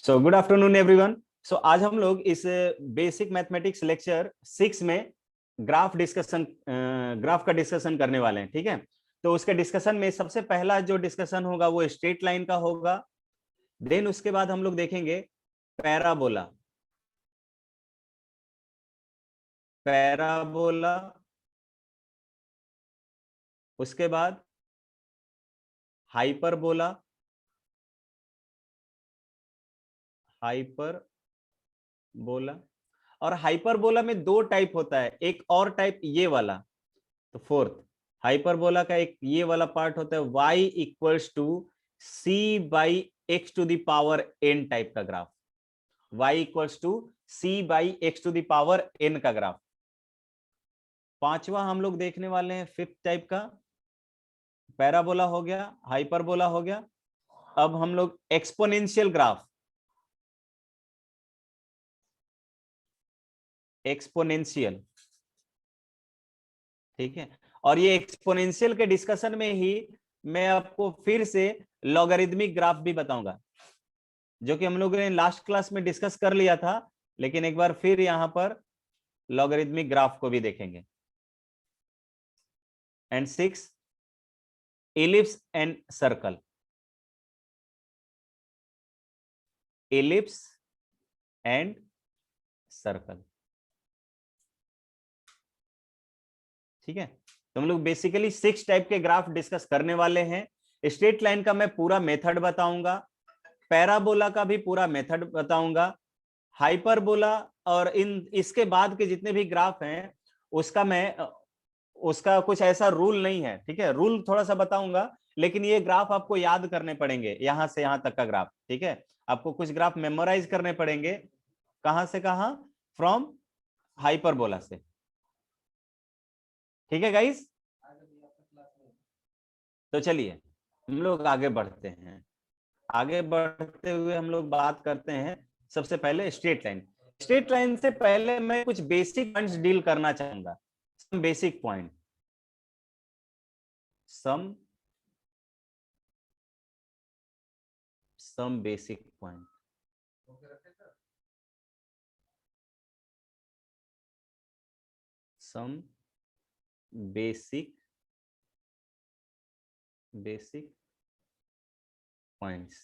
सो good afternoon everyone. So आज हम लोग इस बेसिक मैथमेटिक्स लेक्चर 6 में ग्राफ का डिस्कशन करने वाले हैं। ठीक है, तो उसके डिस्कशन में सबसे पहला जो डिस्कशन होगा वो स्ट्रेट लाइन का होगा। देन उसके बाद हम लोग देखेंगे पैराबोला। पैराबोला उसके बाद हाइपरबोला। हाइपरबोला और हाइपरबोला में दो टाइप होता है, एक और टाइप ये वाला। तो फोर्थ हाइपरबोला का एक ये वाला पार्ट होता है y equals to C by X to the power n type का graph. y equals to C by X to the power n का ग्राफ। पांचवा हम लोग देखने वाले हैं फिफ्थ टाइप का। पैराबोला हो गया, हाइपरबोला हो गया। अब हम लोग एक्सपोनेंशियल ग्राफ, एक्सपोनेंशियल। ठीक है, और ये एक्सपोनेंशियल के डिस्कशन में ही मैं आपको फिर से लॉगरिदमिक ग्राफ भी बताऊंगा, जो कि हम लोगों ने लास्ट क्लास में डिस्कस कर लिया था, लेकिन एक बार फिर यहां पर लॉगरिदमिक ग्राफ को भी देखेंगे। And 6 ellipse and circle. Ellipse and circle. ठीक है, तो हम लोग बेसिकली 6 टाइप के ग्राफ डिस्कस करने वाले हैं। स्ट्रेट लाइन का मैं पूरा मेथड बताऊंगा, पैराबोला का भी पूरा मेथड बताऊंगा, हाइपरबोला और इन इसके बाद के जितने भी ग्राफ हैं उसका कुछ ऐसा रूल नहीं है। ठीक है, रूल थोड़ा सा बताऊंगा, लेकिन ये ग्राफ आपको याद करने पड़ेंगे, यहां से यहां तक का ग्राफ। ठीक है, आपको कुछ ग्राफ मेमोराइज करने पड़ेंगे। कहां से कहां? फ्रॉम हाइपरबोला से। ठीक है गाइस, तो चलिए हम लोग आगे बढ़ते हैं। आगे बढ़ते हुए हम लोग बात करते हैं सबसे पहले स्ट्रेट लाइन। स्ट्रेट लाइन से पहले मैं कुछ बेसिक पॉइंट्स डील करना चाहूंगा। Some basic point, some basic point. Some basic points.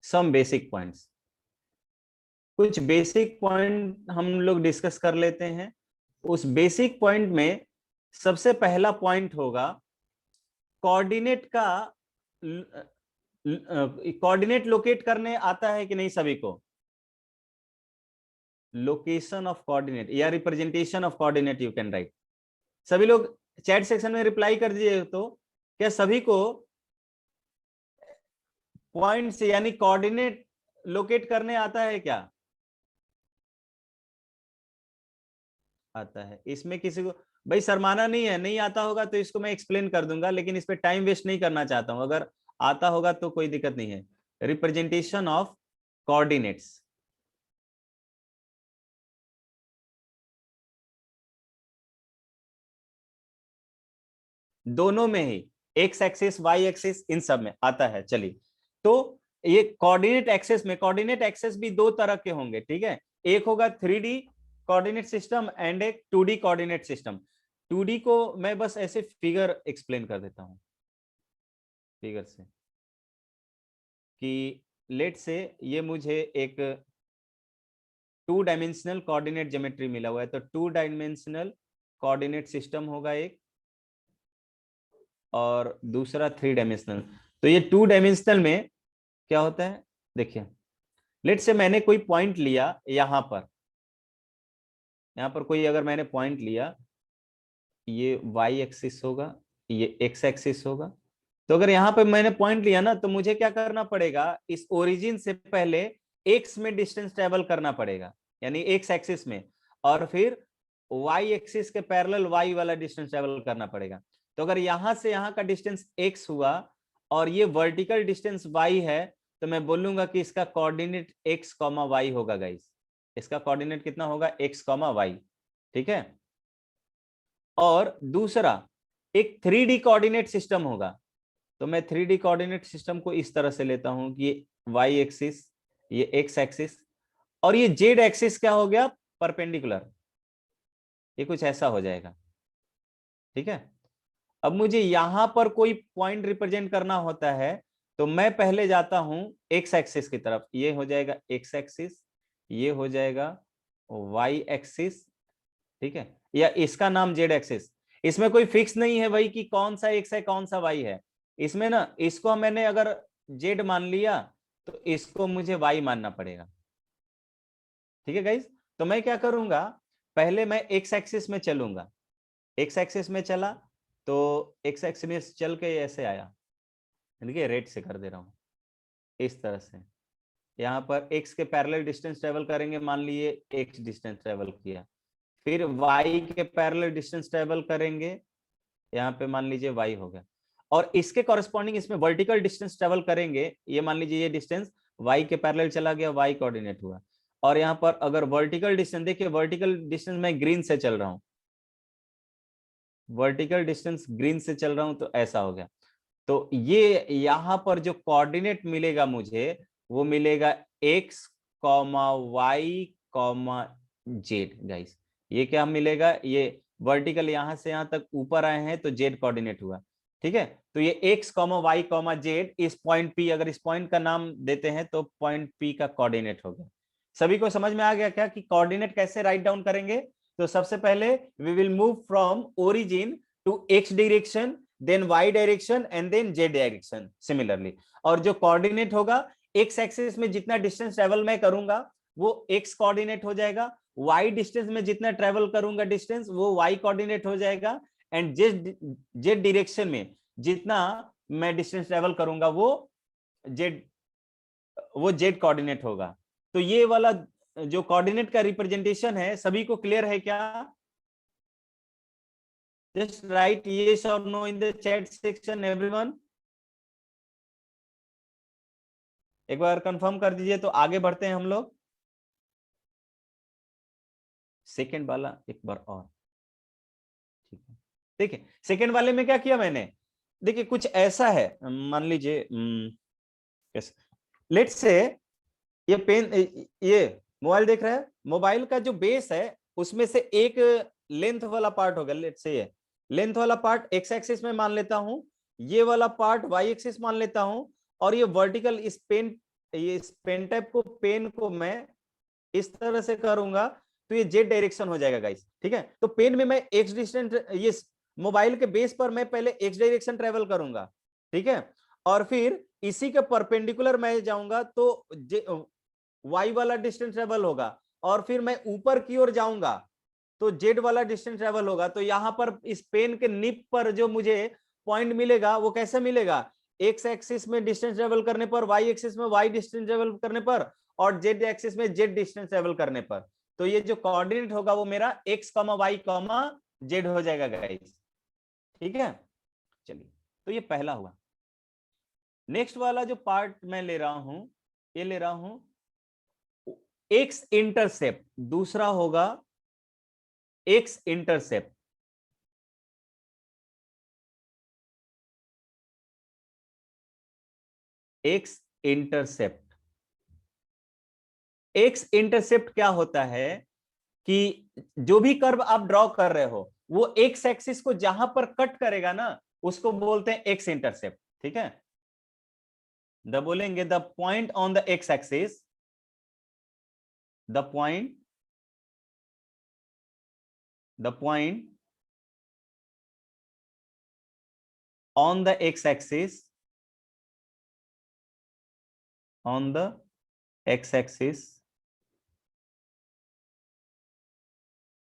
Some basic points, कुछ बेसिक पॉइंट हम लोग डिस्कस कर लेते हैं। उस बेसिक पॉइंट में सबसे पहला पॉइंट होगा कोऑर्डिनेट का। कोऑर्डिनेट लोकेट करने आता है कि नहीं सभी को? लोकेशन ऑफ कोऑर्डिनेट या representation of coordinate you can right. सभी लोग चैट सेक्शन में रिप्लाई कर दीजिए। तो क्या सभी को पॉइंट्स यानी कोऑर्डिनेट लोकेट करने आता है क्या? आता है। इसमें किसी को भाई शर्माना नहीं है, नहीं आता होगा तो इसको मैं एक्सप्लेन कर दूंगा, लेकिन इस पे टाइम वेस्ट नहीं करना चाहता हूं। अगर आता होगा तो कोई दिक्कत नहीं है। रिप्रेजेंटेशन ऑफ कोऑर्डिनेट्स, दोनों में ही, एक्स एक्सिस वाई एक्सिस इन सब में आता है। चलिए, तो ये कोऑर्डिनेट एक्सेस में, कोऑर्डिनेट एक्सेस भी दो तरह के होंगे। ठीक है, एक होगा 3D कोऑर्डिनेट सिस्टम एंड एक 2D कोऑर्डिनेट सिस्टम। 2D को मैं बस ऐसे फिगर एक्सप्लेन कर देता हूं, फिगर से, कि लेट से ये मुझे एक 2 डायमेंशनल कोऑर्डिनेट ज्योमेट्री मिला हुआ है। तो 2 डायमेंशनल कोऑर्डिनेट सिस्टम होगा एक, और दूसरा 3 डायमेंशनल। तो ये 2 डायमेंशनल में क्या होता है, देखिए, लेट से मैंने कोई पॉइंट लिया यहां पर। यहां पर कोई अगर मैंने पॉइंट लिया, ये वाई एक्सिस होगा, ये एक्स एक्सिस होगा। तो अगर यहां पर मैंने पॉइंट लिया ना, तो मुझे क्या करना पड़ेगा, इस ओरिजिन से पहले एक्स में डिस्टेंस ट्रेवल करना पड़ेगा, यानी एक्स एक्सिस में, और फिर वाई एक्सिस के पैरेलल वाई वाला डिस्टेंस ट्रेवल करना पड़ेगा। तो अगर यहां से यहां का डिस्टेंस एक्स हुआ और ये वर्टिकल डिस्टेंस वाई है, तो मैं बोलूंगा कि इसका कोऑर्डिनेट एक्स कॉमा वाई होगा गाइस। इसका कोऑर्डिनेट कितना होगा? X comma y. ठीक है, और दूसरा एक 3D कोऑर्डिनेट सिस्टम होगा। तो मैं 3D कोऑर्डिनेट सिस्टम को इस तरह से लेता हूं कि ये y एक्सिस, ये x एक्सिस, और ये z एक्सिस क्या हो गया, परपेंडिकुलर, ये कुछ ऐसा हो जाएगा। ठीक है, अब मुझे यहां पर कोई पॉइंट रिप्रेजेंट करना होता है तो मैं पहले जाता हूं x एक्सिस की तरफ, ये हो जाएगा x एक्सिस, ये हो जाएगा y एक्सिस, ठीक है, या इसका नाम z एक्सिस। इसमें कोई फिक्स नहीं है भाई कि कौन सा x है कौन सा y है, इसमें ना इसको मैंने अगर z मान लिया तो इसको मुझे y मानना पड़ेगा। ठीक है गाइस, तो मैं क्या करूंगा, पहले मैं x एक्सिस में चलूंगा, x एक्सिस में चला तो x एक्सिस में चल के ऐसे आया, देखिए रेड से कर दे रहा हूं इस तरह से, यहाँ पर x के पैरेलल डिस्टेंस ट्रेवल करेंगे, मान लिए x डिस्टेंस ट्रेवल किया, फिर y के पैरेलल डिस्टेंस ट्रेवल करेंगे, यहाँ पे मान लीजिए y हो गया, और इसके कॉरेस्पॉन्डिंग इसमें वर्टिकल डिस्टेंस ट्रेवल करेंगे, ये मान लीजिए ये डिस्टेंस y के पैरेलल चला गया, y कोऑर्डिनेट हुआ, और यहाँ पर अगर वर्टिकल डिस्टेंस, देखिए वर्टिकल डिस्टेंस मैं ग्रीन से चल रहा हूँ, वर्टिकल डिस्टेंस ग्रीन से चल रहा हूं तो ऐसा हो गया। तो ये यहां पर जो कोऑर्डिनेट मिलेगा मुझे वो मिलेगा x comma y comma Z. Guys ये क्या मिलेगा, ये वर्टिकल यहां से यहां तक ऊपर आए हैं तो जेड कोऑर्डिनेट हुआ। ठीक है, तो ये x comma y comma Z, इस पॉइंट P, अगर इस पॉइंट का नाम देते हैं तो पॉइंट P का कोऑर्डिनेट हो गया। सभी को समझ में आ गया क्या कि कोऑर्डिनेट कैसे राइट डाउन करेंगे? तो सबसे पहले we will move from origin to x direction, then y direction and then z direction similarly. और जो कोऑर्डिनेट होगा, x एक्सिस में जितना डिस्टेंस ट्रेवल मैं करूंगा वो x कोऑर्डिनेट हो जाएगा, y डिस्टेंस में जितना ट्रेवल करूंगा डिस्टेंस वो y कोऑर्डिनेट हो जाएगा, एंड z डायरेक्शन में जितना मैं डिस्टेंस ट्रेवल करूंगा वो z कोऑर्डिनेट होगा। तो ये वाला जो कोऑर्डिनेट का रिप्रेजेंटेशन है, सभी को क्लियर है क्या? Just write yes or no in the chat section everyone. एक बार कंफर्म कर दीजिए तो आगे बढ़ते हैं हम लोग। सेकंड वाला एक बार और, ठीक है। देखिए सेकंड वाले में क्या किया मैंने, देखिए कुछ ऐसा है, मान लीजिए कैसे, लेट्स से ये पेन, ये मोबाइल देख रहा है, मोबाइल का जो बेस है उसमें से एक लेंथ वाला पार्ट होगा, लेट्स से ये लेंथ वाला पार्ट एक्स एक्सिस में मान लेता हूं, ये वाला पार्ट वाई एक्सिस मान लेता हूं, और ये वर्टिकल इस पेन, ये इस पेन टाइप को, पेन को मैं इस तरह से करूंगा तो ये जेड डायरेक्शन हो जाएगा गाइस। ठीक है, तो पेन में मैं एक्स डिस्टेंस, ये मोबाइल के बेस पर मैं पहले एक्स डायरेक्शन ट्रेवल करूंगा, ठीक है, और फिर इसी के परपेंडिकुलर मैं जाऊंगा तो वाई वाला डिस्टेंस ट्रेवल होगा, और फिर मैं ऊपर की ओर जाऊंगा तो जेड वाला डिस्टेंस ट्रेवल होगा। तो यहां पर इस पेन के निप पर जो मुझे पॉइंट मिलेगा वो कैसे मिलेगा, एक्स एक्सिस में डिस्टेंस ट्रेवल करने पर, वाई एक्सिस में वाई डिस्टेंस ट्रेवल करने पर, और जेड एक्सिस में जेड डिस्टेंस ट्रेवल करने पर। तो ये जो कोऑर्डिनेट होगा वो मेरा x comma y comma z हो जाएगा गाइस। ठीक है, चलिए, तो ये पहला हुआ। नेक्स्ट वाला जो पार्ट मैं ले रहा हूं, ये ले रहा हूं एक्स इंटरसेप्ट, दूसरा होगा x intercept. X intercept, x intercept क्या होता है कि जो भी कर्व आप ड्रॉ कर रहे हो वो एक्स एक्सिस को जहां पर कट करेगा ना उसको बोलते हैं एक्स इंटरसेप्ट। ठीक है, द बोलेंगे the point on the x axis, the point on the x-axis, on the x-axis,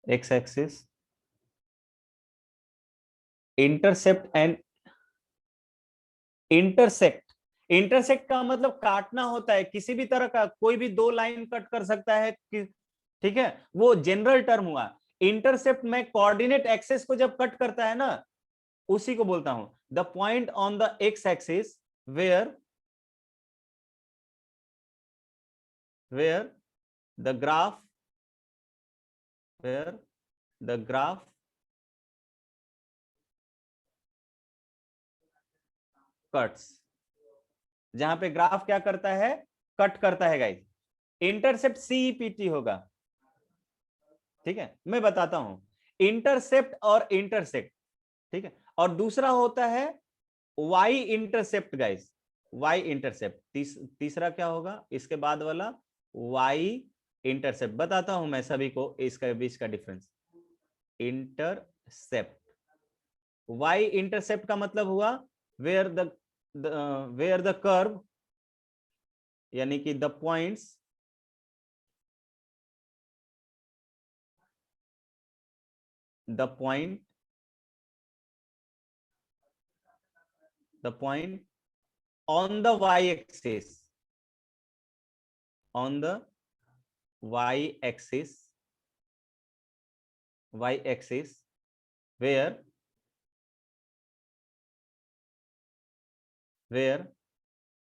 x-axis, intercept and intersect। Intersect का मतलब काटना होता है, किसी भी तरह का कोई भी दो लाइन कट कर सकता है ठीक है, वो जनरल टर्म हुआ। इंटरसेप्ट में कोऑर्डिनेट एक्सेस को जब कट करता है ना उसी को बोलता हूं the point on the x axis where the graph where the graph cuts, जहां पे ग्राफ क्या करता है, कट करता है गाइस। इंटरसेप्ट सीईपीटी होगा, ठीक है, मैं बताता हूं, इंटरसेप्ट और इंटरसेक्ट, ठीक है, और दूसरा होता है y intercept guys, y intercept, तीसरा क्या होगा इसके बाद वाला, वाई इंटरसेप्ट। बताता हूं मैं सभी को इसका बीच का डिफरेंस। इंटरसेप्ट, वाई इंटरसेप्ट का मतलब हुआ वेयर द कर्व, यानी कि the points, the point on the y-axis, on the y-axis, where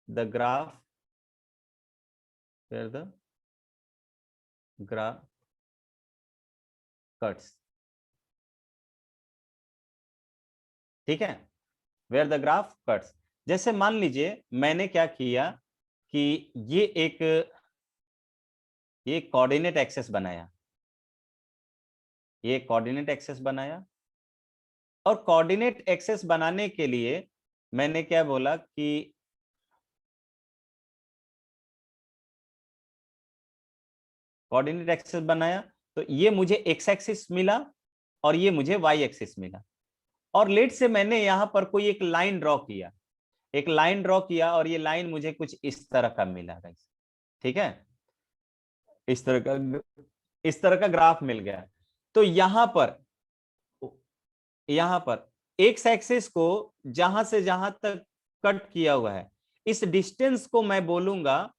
the graph cuts, ठीक है, where the graph cuts। जैसे मान लीजिए मैंने क्या किया कि ये कोऑर्डिनेट एक्सेस बनाया, ये कोऑर्डिनेट एक्सेस बनाया, और कोऑर्डिनेट एक्सेस बनाने के लिए मैंने क्या बोला कि कोऑर्डिनेट एक्सेस बनाया, तो ये मुझे एक्स एक्सिस मिला और ये मुझे वाई एक्सिस मिला, और लेट से मैंने यहां पर कोई एक लाइन ड्रॉ किया, एक लाइन ड्रॉ किया, और ये लाइन मुझे कुछ इस तरह का मिला गाइस, ठीक है, इस तरह का ग्राफ मिल गया। तो यहां पर एक्स एक्सिस को जहां से जहां तक कट किया हुआ है, इस डिस्टेंस को मैं बोलूंगा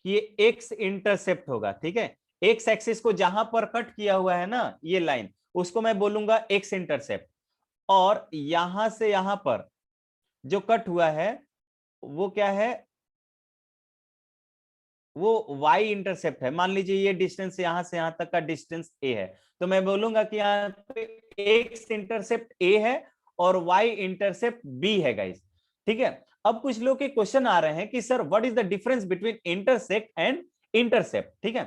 कि ये एक्स इंटरसेप्ट होगा, ठीक है, एक्स एक्सिस को जहां पर कट किया हुआ है ना ये लाइन, उसको मैं बोलूंगा एक्स इंटरसेप्ट, और यहां से यहां पर जो कट हुआ है वो क्या है, वो y इंटरसेप्ट है। मान लीजिए ये डिस्टेंस यहां से यहां तक का डिस्टेंस a है, तो मैं बोलूंगा कि यहाँ पे x इंटरसेप्ट a है और y इंटरसेप्ट b है गाइस, ठीक है। अब कुछ लोग के क्वेश्चन आ रहे हैं कि sir what is the difference between intersect and intercept, ठीक है।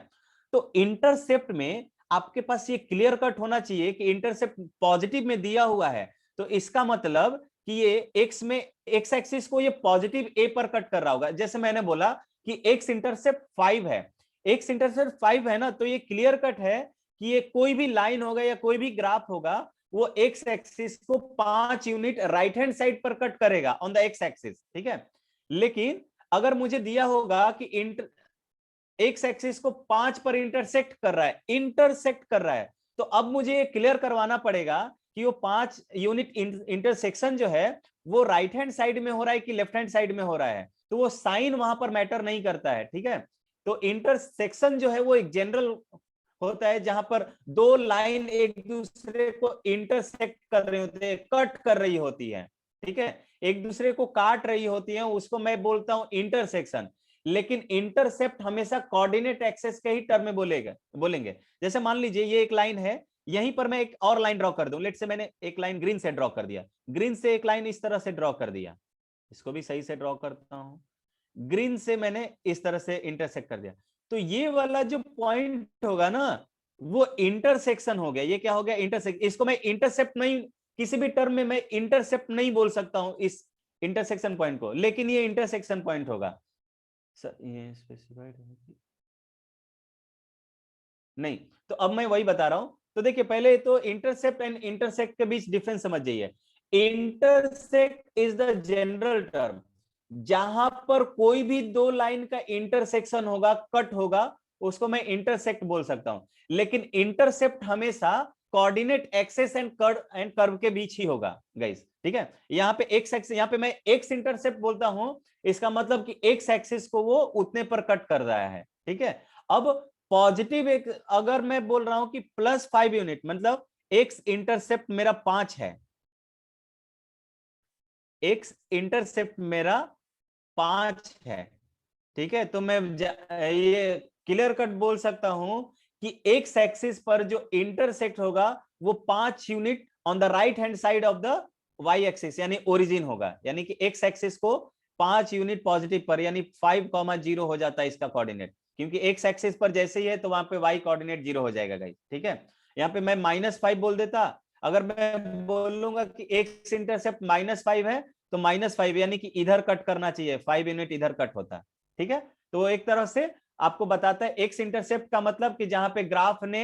तो इंटरसेप्ट में आपके पास ये क्लियर कट होना चाहिए कि इंटरसेप्ट पॉजिटिव में दिया हुआ है, तो इसका मतलब कि ये एक्स में, एक्स एक्सिस को ये पॉजिटिव a पर कट कर रहा होगा। जैसे मैंने बोला कि एक्स इंटरसेप्ट 5 है, एक्स इंटरसेप्ट 5 है ना, तो ये क्लियर कट है कि ये कोई भी लाइन होगा या कोई भी ग्राफ होगा, वो एक्स एक्सिस को 5 यूनिट राइट हैंड साइड पर कट करेगा ऑन द एक्स एक्सिस, ठीक है। लेकिन अगर मुझे दिया होगा कि एक्स एक्सिस को 5 पर इंटरसेक्ट कर रहा है, तो अब मुझे ये क्लियर करवाना पड़ेगा कि वो 5 यूनिट इंटरसेक्शन जो है वो राइट हैंड साइड में हो रहा है कि लेफ्ट हैंड साइड में हो रहा है, तो वो साइन वहां पर मैटर नहीं करता है, ठीक है। तो इंटरसेक्शन जो है वो एक जनरल होता है जहां पर दो लाइन एक दूसरे को इंटरसेक्ट कर रही होती है, कट कर रही होती है, ठीक है, एक दूसरे को काट रही होती है, उसको मैं बोलता हूं इंटरसेक्शन। लेकिन इंटरसेप्ट हमेशा कोऑर्डिनेट एक्सेस के ही टर्म में बोलेंगे। जैसे मान लीजिए ये एक लाइन है, यहीं पर मैं एक और लाइन ड्रॉ कर दूं, लेट से मैंने एक लाइन ग्रीन से ड्रॉ कर दिया, ग्रीन से एक लाइन इस तरह से ड्रॉ कर दिया, इसको भी सही से ड्रॉ करता हूं, ग्रीन से मैंने इस तरह से इंटरसेक्ट कर दिया, तो ये वाला जो पॉइंट होगा ना वो इंटरसेक्शन हो गया। ये क्या हो गया, इंटरसेक्ट। इसको मैं इंटरसेप्ट नहीं, किसी भी टर्म में मैं इंटरसेप्ट नहीं बोल सकता हूं इस इंटरसेक्शन पॉइंट को, लेकिन ये इंटरसेक्शन पॉइंट होगा। सर ये स्पेसिफाइड है नहीं, तो अब मैं वही बता रहा हूं। तो देखिए पहले तो इंटरसेप्ट एंड इंटरसेक्ट के बीच डिफरेंस समझ जाइए। Intersect is the general term, जहां पर कोई भी दो लाइन का इंटरसेक्शन होगा, कट होगा, उसको मैं इंटरसेक्ट बोल सकता हूं। लेकिन इंटरसेप्ट हमेशा कोऑर्डिनेट एक्सेस एंड कर्व के बीच ही होगा गाइस, ठीक है। यहाँ पे एक्स एक्सिस, यहाँ पे मैं एक्स इंटरसेप्ट बोलता हूं, इसका मतलब कि एक्स एक्सिस को वो उतने पर कट कर रहा है, ठीक है। अब पॉजिटिव एक अगर मैं बोल रहा हूं कि +5 यूनिट, मतलब एक्स इंटरसेप्ट मेरा 5 है, एक्स इंटरसेप्ट मेरा 5 है, ठीक है। तो मैं ये क्लियर कट बोल सकता हूं कि एक्स एक्सिस पर जो इंटरसेक्ट होगा वो 5 unit on the right hand side of the y axis यानी ओरिजिन होगा, यानी कि एक्स एक्सिस को 5 यूनिट पॉजिटिव पर यानी 5,0 हो जाता है इसका कोऑर्डिनेट, क्योंकि एक्स एक्सिस पर जैसे ही है तो वहां पे वाई कोऑर्डिनेट 0 हो जाएगा गाइस। ठीक है, यहाँ पे मैं -5 बोल देता, अगर मैं बोलूंगा कि एक्स इंटरसेप्ट -5 है तो -5 यानी कि इधर कट करना चाहिए, 5 यूनिट इधर कट होता। ठीक है, तो एक तरह से आपको बताता है एक्स इंटरसेप्ट का मतलब कि जहां पे ग्राफ ने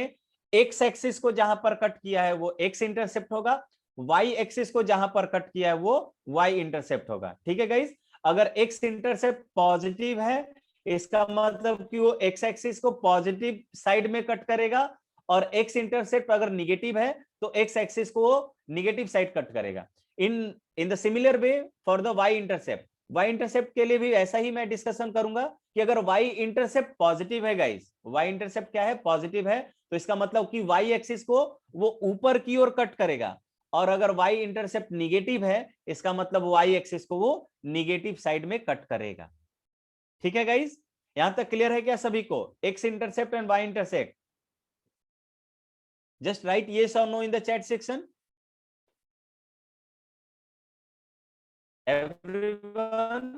एक्स एक्सिस को जहां पर कट किया है वो एक्स इंटरसेप्ट होगा, वाई एक्सिस को जहां पर कट किया है वो वाई इंटरसेप्ट होगा। ठीक है गाइस, अगर एक्स इंटरसेप्ट पॉजिटिव है इसका मतलब कि वो एक्स एक्सिस को पॉजिटिव साइड में कट करेगा, और एक्स इंटरसेप्ट अगर निगेटिव है तो एक्स एक्सिस को निगेटिव साइड कट करेगा। In the similar way for the y intercept, y intercept के लिए भी ऐसा ही मैं डिस्कशन करूंगा कि अगर वाई इंटरसेप्ट पॉजिटिव है गाइस, वाई इंटरसेप्ट क्या है, पॉजिटिव है, तो इसका मतलब कि वाई एक्सिस को वो ऊपर की ओर कट करेगा, और अगर वाई इंटरसेप्ट निगेटिव है इसका मतलब वाई एक्सिस को वो निगेटिव साइड में कट करेगा। ठीक है गाइस, यहां तक क्लियर है क्या सभी को, x intercept and Y intercept? Just right yes or no in the chat section everyone।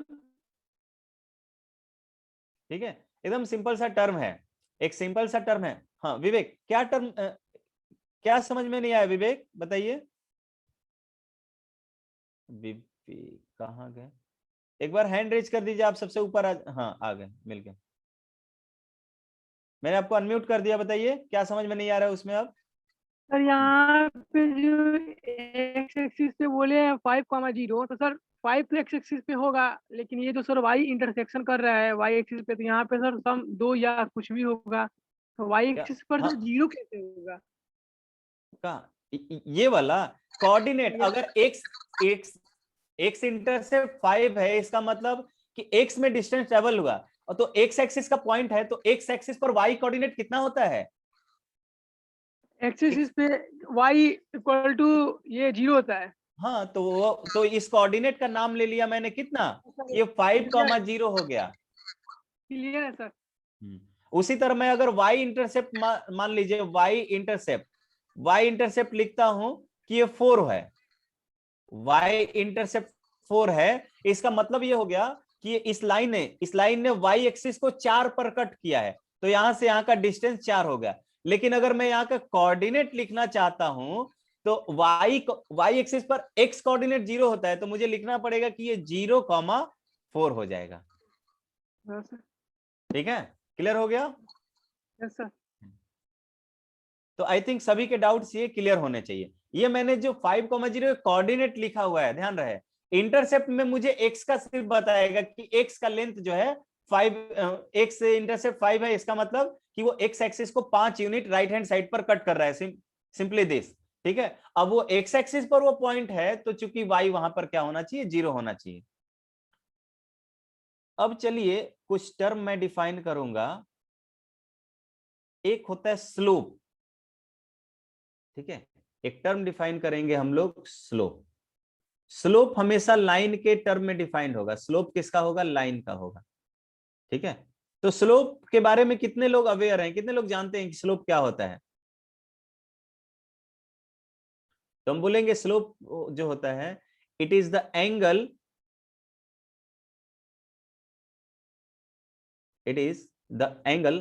ठीक है, एकदम सिंपल सा टर्म है, एक सिंपल सा टर्म है। हाँ विवेक, क्या टर्म क्या समझ में नहीं आया विवेक बताइए। विवेक कहाँ गए, एक बार हैंड रेज कर दीजिए, आप सबसे ऊपर हाँ आ गए मिल गए, मैंने आपको अनम्यूट कर दिया, बताइए क्या समझ में नहीं आ रहा है उसमें अब। सर यहाँ पे जो एक्स एक्सिस पे बोले हैं 5,0, तो सर 5 तो एक्स एक्सिस पे होगा, लेकिन ये जो सर वाई इंटरसेक्शन कर रहा है वाई एक्सिस पे, तो यहाँ पे सर सम 2 या कुछ भी होगा, तो वाई क्या, एक्सिस पर हाँ सर 0 कैसे होगा? ये वाला कोऑर्डिनेट, ये अगर एक्स एक्स एक्स इंटरसेप्ट 5 है इसका मतलब कि एक्स में डिस्टेंस ट्रेवल हुआ, और तो एक्स एक्सिस का पॉइंट है तो एक्स एक्सिस पर वाई कोऑर्डिनेट कितना होता है, एक्सिस पे वाई इक्वल टू ये 0 होता है। हाँ तो इस कोऑर्डिनेट का नाम ले लिया मैंने कितना, ये 5,0 हो गया। क्लियर है सर? उसी तरह मैं अगर y इंटरसेप्ट मान लीजिए y इंटरसेप्ट लिखता हूं कि ये 4 है, y इंटरसेप्ट 4 है, इसका मतलब ये हो गया कि इस लाइन ने y एक्सिस को 4 पर कट किया है, तो यहां से यहां का डिस्टेंस 4 हो गया। लेकिन अगर मैं यहाँ का कोऑर्डिनेट लिखना चाहता हूं तो y एक्सिस पर x कोऑर्डिनेट 0 होता है, तो मुझे लिखना पड़ेगा कि ये 0,4 हो जाएगा। ठीक है, क्लियर हो गया? Yes sir. तो आई थिंक सभी के डाउट्स ये क्लियर होने चाहिए। ये मैंने जो 5,0 कोऑर्डिनेट लिखा हुआ है, ध्यान रहे, इंटरसेप्ट में मुझे एक्स का सिर्फ बताएगा कि एक्स का लेंथ जो है 5, एक्स इंटरसेप्ट 5 है, इसका मतलब कि वो एक्स एक्सिस को 5 यूनिट राइट हैंड साइड पर कट कर रहा है, सिंपली दिस। ठीक है, अब वो एक्स एक्सिस पर वो पॉइंट है तो चूंकि वाई वहां पर क्या होना चाहिए, 0 होना चाहिए। अब चलिए कुछ टर्म मैं डिफाइन करूंगा, एक होता है स्लोप। ठीक है, एक टर्म डिफाइन करेंगे हम लोग, स्लोप। स्लोप हमेशा लाइन के टर्म में डिफाइंड होगा, स्लोप किसका होगा, लाइन का होगा। ठीक है, तो स्लोप के बारे में कितने लोग अवेयर हैं, कितने लोग जानते हैं कि स्लोप क्या होता है? तो हम बोलेंगे स्लोप जो होता है, it is the angle, it is the angle.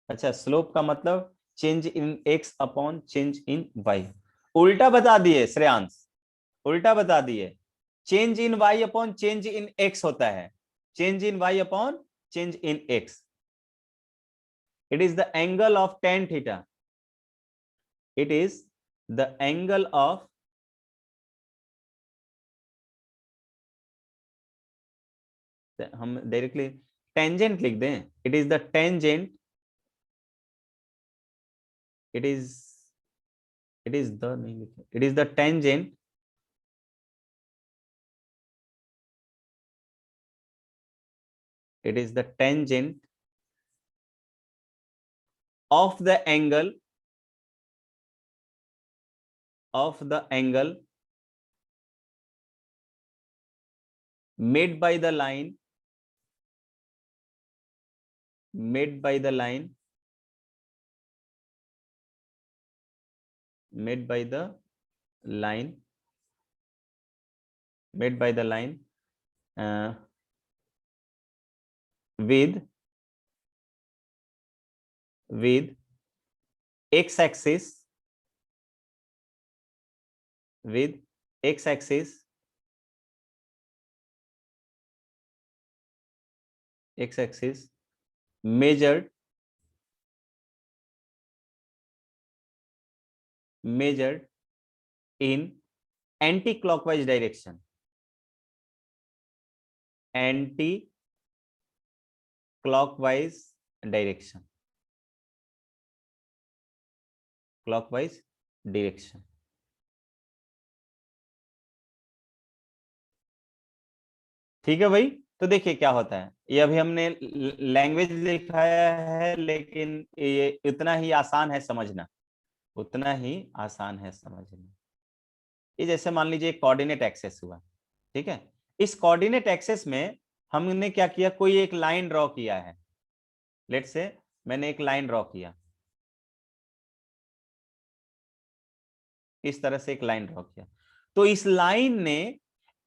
अच्छा, स्लोप का मतलब change in x upon change in y. उल्टा बता दिए श्रेयांश, उल्टा बता दिए, change in y upon change in x होता है, change in y upon change in x. It is the angle of tan theta. It is the angle of हम directly tangent लिख दें, it is the tangent, it is the नहीं लिखे, it is the tangent it is the tangent of the angle made by the line made by the line made by the line made by the line with x axis measured in anti-clockwise direction. Clockwise direction. ठीक है भाई। तो देखिए क्या होता है, ये अभी हमने लैंग्वेज लिखाया है, लेकिन ये उतना ही आसान है समझना, ये जैसे मान लीजिए कोऑर्डिनेट एक्सेस हुआ, ठीक है। इस कोऑर्डिनेट एक्सेस में हमने क्या किया, कोई एक लाइन ड्रॉ किया है। लेट्स से मैंने एक लाइन ड्रॉ किया, इस तरह से एक लाइन ड्रॉ किया। तो इस लाइन ने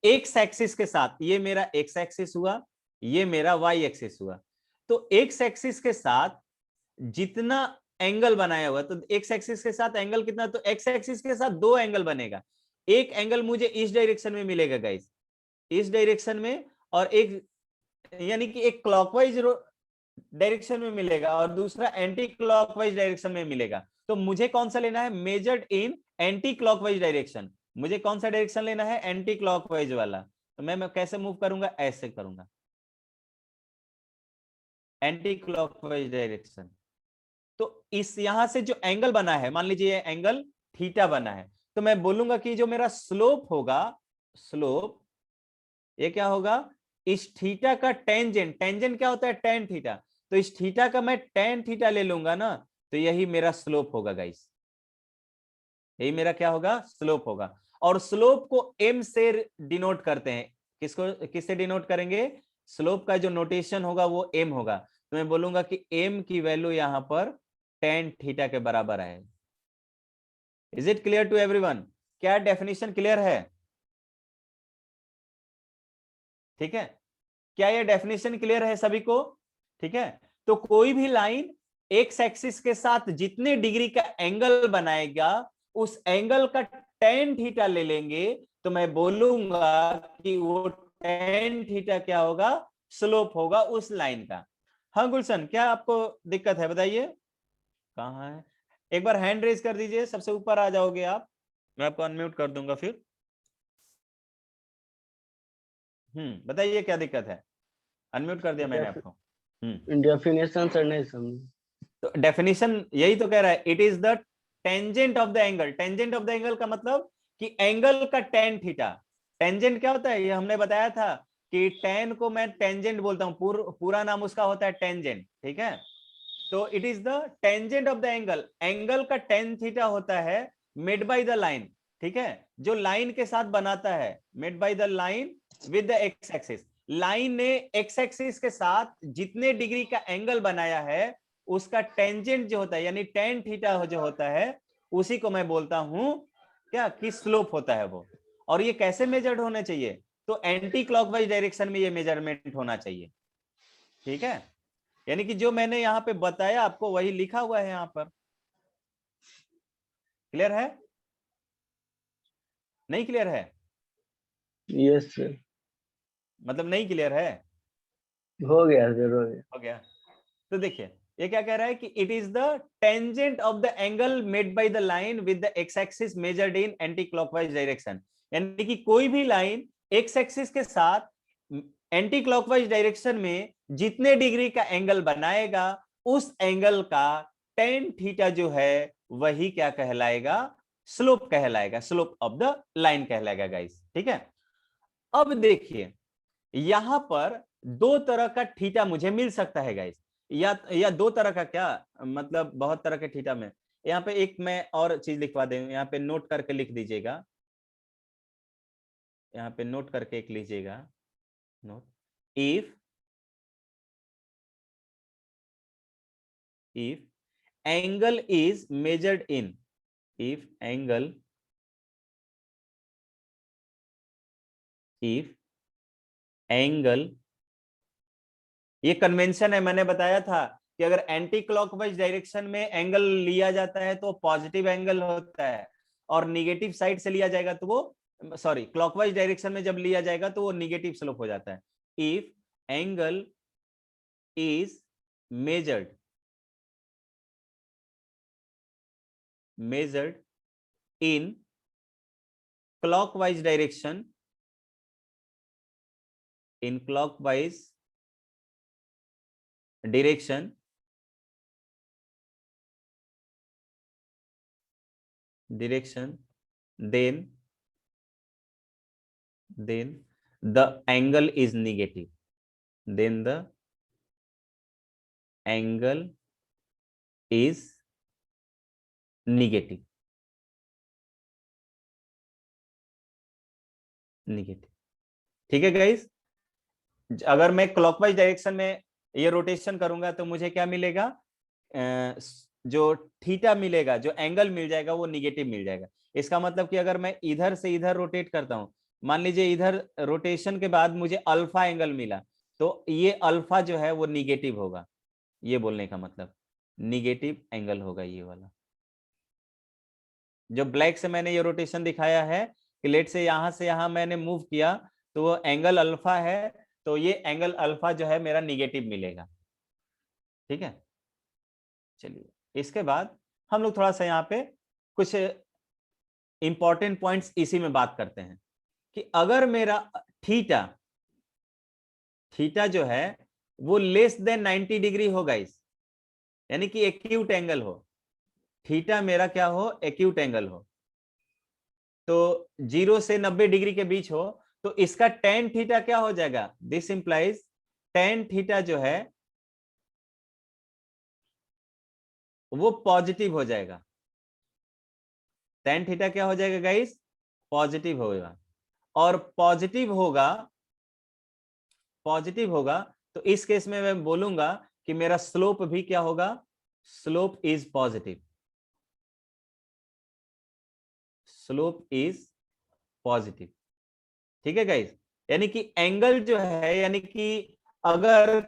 एक्स एक्सिस के साथ, ये मेरा एक्स एक्सिस हुआ, ये मेरा वाई एक्सिस हुआ। तो एक्स एक्सिस के साथ जितना एंगल बनाया हुआ, तो एक्स एक्सिस के साथ एंगल कितना, तो एक्स एक्सिस के साथ दो एंगल बनेगा। एक एंगल मुझे इस डायरेक्शन में मिलेगा गाइस, इस डायरेक्शन में, और एक यानी कि एक क्लॉकवाइज डायरेक्शन में मिलेगा और दूसरा एंटी क्लॉकवाइज डायरेक्शन में मिलेगा। तो मुझे कौन सा लेना है, measured in anti clockwise direction. मुझे कौन सा डायरेक्शन लेना है, एंटी क्लॉकवाइज वाला। तो मैं कैसे मूव करूंगा, ऐसे करूंगा, एंटी क्लॉकवाइज डायरेक्शन। तो इस यहां से जो एंगल बना है, मान लीजिए ये एंगल थीटा बना है, तो मैं बोलूंगा कि जो मेरा स्लोप होगा, स्लोप ये क्या होगा, इस थीटा का टेंजेंट, टेंजेंट क्या होता है, टेन थीटा। तो इस थीटा का मैं टेन थीटा ले लूंगा ना, तो यही मेरा स्लोप होगा गाइस, यही मेरा क्या होगा, स्लोप होगा। और स्लोप को एम से डिनोट करते हैं, किसको, किससे डिनोट करेंगे, स्लोप का जो नोटेशन होगा वो एम होगा। तो मैं बोलूंगा कि एम की वैल्यू यहां पर टेन थीटा के बराबर है। Is it clear to everyone, क्या डेफिनेशन क्लियर है, ठीक है। क्या ये डेफिनेशन क्लियर है सभी को, ठीक है। तो कोई भी लाइन एक्स एक्सिस के साथ जितने डिग्री का एंगल बनाएगा, उस एंगल का टेन थीटा ले लेंगे, तो मैं बोलूंगा कि वो टेन थीटा क्या होगा, स्लोप होगा उस लाइन का। हाँ गुलशन, क्या आपको दिक्कत है बताइए, कहाँ है, एक बार हैंड रेज कर दीजिए, सबसे ऊपर आ जाओगे आप, मैं आपको अनम्यूट कर दूंगा फिर। बताइए क्या दिक्कत है, अनम्यूट कर दिया मैंने आपको। डेफिनेशन सर नहीं समझ। तो डेफिनेशन यही तो कह रहा है, it is the tangent of the angle. Tangent of the angle का मतलब कि एंगल का टेन थीटा। टेंजेंट क्या होता है, ये हमने बताया था कि टेन को मैं टेंजेंट बोलता हूं, पूरा नाम उसका होता है टेंजेंट, ठीक है। तो it is the tangent of the angle, angle का टेन थीटा होता है मेड बाय द लाइन, ठीक है, जो लाइन के साथ बनाता है, made by the line with the x axis. Line ने एक्स एक्सिस के साथ जितने डिग्री का एंगल बनाया है, उसका टेंजेंट जो होता है, यानी टेन थीटा जो होता है, उसी को मैं बोलता हूं क्या, कि स्लोप होता है वो। और ये कैसे मेजर्ड होने चाहिए, तो एंटी क्लॉकवाइज डायरेक्शन में ये मेजरमेंट होना चाहिए, ठीक है। यानी कि जो मैंने यहां पे बताया आपको वही लिखा हुआ है यहां पर। क्लियर है, नहीं क्लियर है, यस सर, मतलब नहीं क्लियर है, हो गया सर, हो गया। हो गया। तो देखिए ये क्या कह रहा है कि it is the tangent of the angle made by the line with the x axis measured in anti clockwise direction. यानी कि कोई भी लाइन एक्स एक्सिस के साथ एंटी क्लॉकवाइज डायरेक्शन में जितने डिग्री का एंगल बनाएगा, उस एंगल का टेन थीटा जो है वही क्या कहलाएगा, स्लोप कहलाएगा, स्लोप ऑफ द लाइन कहलाएगा गाइस, ठीक है। अब देखिए यहां पर दो तरह का थीटा मुझे मिल सकता है गाइस, या दो तरह का क्या, मतलब बहुत तरह के थीटा में। यहाँ पे एक मैं और चीज लिखवा दे, यहाँ पे नोट करके लिख दीजिएगा, यहाँ पे नोट करके एक लीजिएगा, note, if angle is measured in, if angle if angle, ये कन्वेंशन है, मैंने बताया था कि अगर एंटी क्लॉकवाइज डायरेक्शन में एंगल लिया जाता है तो पॉजिटिव एंगल होता है, और निगेटिव साइड से लिया जाएगा तो वो, सॉरी, क्लॉकवाइज डायरेक्शन में जब लिया जाएगा तो वो निगेटिव स्लोप हो जाता है। If angle is measured in clockwise direction, in clockwise direction, then the angle is negative, then the angle is negative, ठीक है गाइस। अगर मैं क्लॉकवाइज डायरेक्शन में ये रोटेशन करूंगा तो मुझे क्या मिलेगा, जो थीटा मिलेगा, जो एंगल मिल जाएगा वो निगेटिव मिल जाएगा। इसका मतलब कि अगर मैं इधर से इधर रोटेट करता हूं, मान लीजिए इधर रोटेशन के बाद मुझे अल्फा एंगल मिला, तो ये अल्फा जो है वो निगेटिव होगा। ये बोलने का मतलब निगेटिव एंगल होगा ये वाला। जो ब्लैक से मैंने ये रोटेशन दिखाया है कि लेट से यहां मैंने मूव किया तो वो एंगल अल्फा है, तो ये एंगल अल्फा जो है मेरा निगेटिव मिलेगा। ठीक है, चलिए इसके बाद हम लोग थोड़ा सा यहाँ पे कुछ इंपॉर्टेंट पॉइंट्स इसी में बात करते हैं कि अगर मेरा थीटा जो है वो लेस देन 90 डिग्री हो गाइस, यानी कि एक्यूट एंगल हो, थीटा मेरा क्या हो, एक्यूट एंगल हो, तो 0 से 90 डिग्री के बीच हो, तो इसका tan थीटा क्या हो जाएगा, दिस इंप्लाइज tan थीटा जो है वो पॉजिटिव हो जाएगा। tan थीटा क्या हो जाएगा गाइस, पॉजिटिव होगा, और पॉजिटिव होगा तो इस केस में मैं बोलूंगा कि मेरा स्लोप भी क्या होगा, slope is positive, slope is positive. ठीक है गाइस, यानी कि एंगल जो है, यानी कि अगर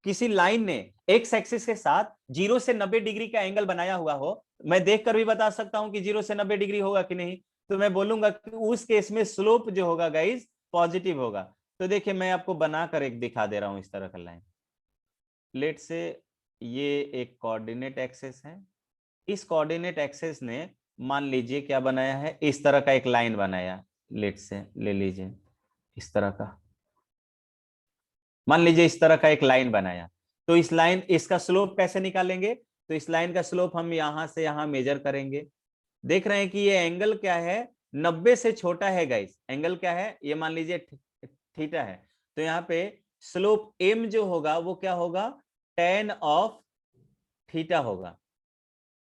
किसी लाइन ने एक्स एक्सिस के साथ 0 से 90 डिग्री का एंगल बनाया हुआ हो, मैं देखकर भी बता सकता हूं कि 0 से 90 डिग्री होगा कि नहीं, तो मैं बोलूंगा कि उस केस में स्लोप जो होगा गाइस पॉजिटिव होगा। तो देखिए मैं आपको बनाकर एक दिखा दे रहा हूं इस तरह का लाइन। लेट से ये एक कोऑर्डिनेट एक्सिस है, इस कोऑर्डिनेट एक्सिस ने मान लीजिए क्या बनाया है, इस तरह का एक लाइन बनाया, लेट से ले लीजिए इस तरह का, मान लीजिए इस तरह का एक लाइन बनाया, तो इस लाइन, इसका स्लोप कैसे निकालेंगे, तो इस लाइन का स्लोप हम यहां से यहां मेजर करेंगे। देख रहे हैं कि ये एंगल क्या है, 90 से छोटा है गाइस, एंगल क्या है, ये मान लीजिए थीटा है, तो यहाँ पे स्लोप m जो होगा वो क्या होगा, tan ऑफ थीटा होगा,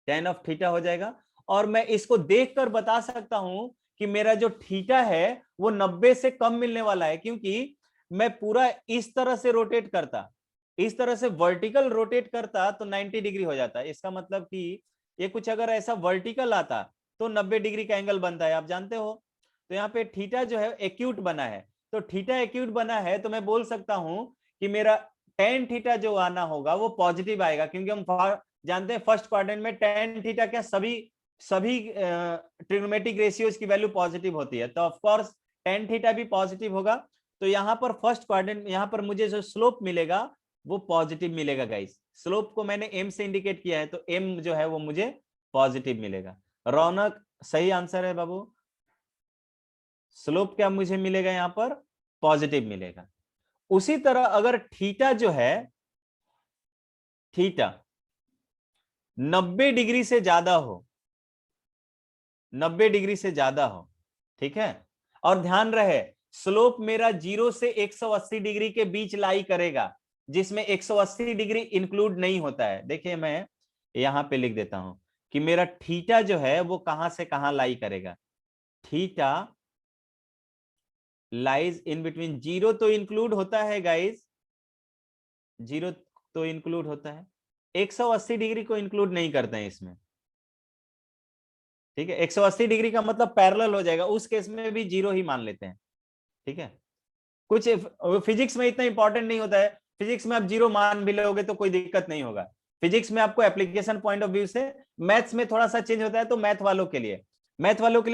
tan ऑफ थीटा हो जाएगा। और मैं इसको देखकर बता सकता हूं कि मेरा जो थीटा है वो 90 से कम मिलने वाला है, क्योंकि मैं पूरा इस तरह से रोटेट करता, इस तरह से वर्टिकल रोटेट करता तो 90 डिग्री हो जाता है। इसका मतलब कि ये कुछ अगर ऐसा वर्टिकल आता तो 90 डिग्री का एंगल बनता है, आप जानते हो। तो यहाँ पे थीटा जो है एक्यूट बना है, तो थीटा एक्यूट बना है तो मैं बोल सकता हूं कि मेरा tan थीटा जो आना होगा वो पॉजिटिव आएगा, क्योंकि हम जानते हैं फर्स्ट क्वाड्रेंट में tan थीटा क्या सभी ट्रिग्नोमेट्रिक रेशियोज की वैल्यू पॉजिटिव होती है, तो ऑफ कोर्स tan थीटा भी पॉजिटिव होगा। तो यहाँ पर फर्स्ट क्वाड्रेंट, यहाँ पर मुझे जो स्लोप मिलेगा वो पॉजिटिव मिलेगा गाइस। स्लोप को मैंने m से इंडिकेट किया है, तो m जो है वो मुझे पॉजिटिव मिलेगा। रौनक सही आंसर है बाबू, स्लोप क्या मुझे मिलेगा, यहाँ पर पॉजिटिव मिलेगा। उसी तरह अगर थीटा जो है, थीटा 90 डिग्री से ज्यादा हो, 90 डिग्री से ज्यादा हो, ठीक है, और ध्यान रहे स्लोप मेरा 0 से 180 डिग्री के बीच लाई करेगा, जिसमें 180 डिग्री इंक्लूड नहीं होता है। देखिए मैं यहां पे लिख देता हूं कि मेरा थीटा जो है वो कहां से कहां लाई करेगा, थीटा लाइज इन बिटवीन, 0 तो इंक्लूड होता है गाइस, 0 तो इंक्लूड होता है, 180 डिग्री को इंक्लूड नहीं करते हैं इसमें। ठीक है, 180 डिग्री का मतलब पैरेलल हो जाएगा, उस केस में भी 0 ही मान लेते हैं। ठीक है, कुछ फिजिक्स में इतना इंपॉर्टेंट नहीं होता है, फिजिक्स में आप 0 मान भी लोगे तो कोई दिक्कत नहीं होगा। फिजिक्स में आपको एप्लीकेशन पॉइंट ऑफ व्यू से, मैथ्स में थोड़ा सा चेंज होता है। तो मैथ वालों के लिए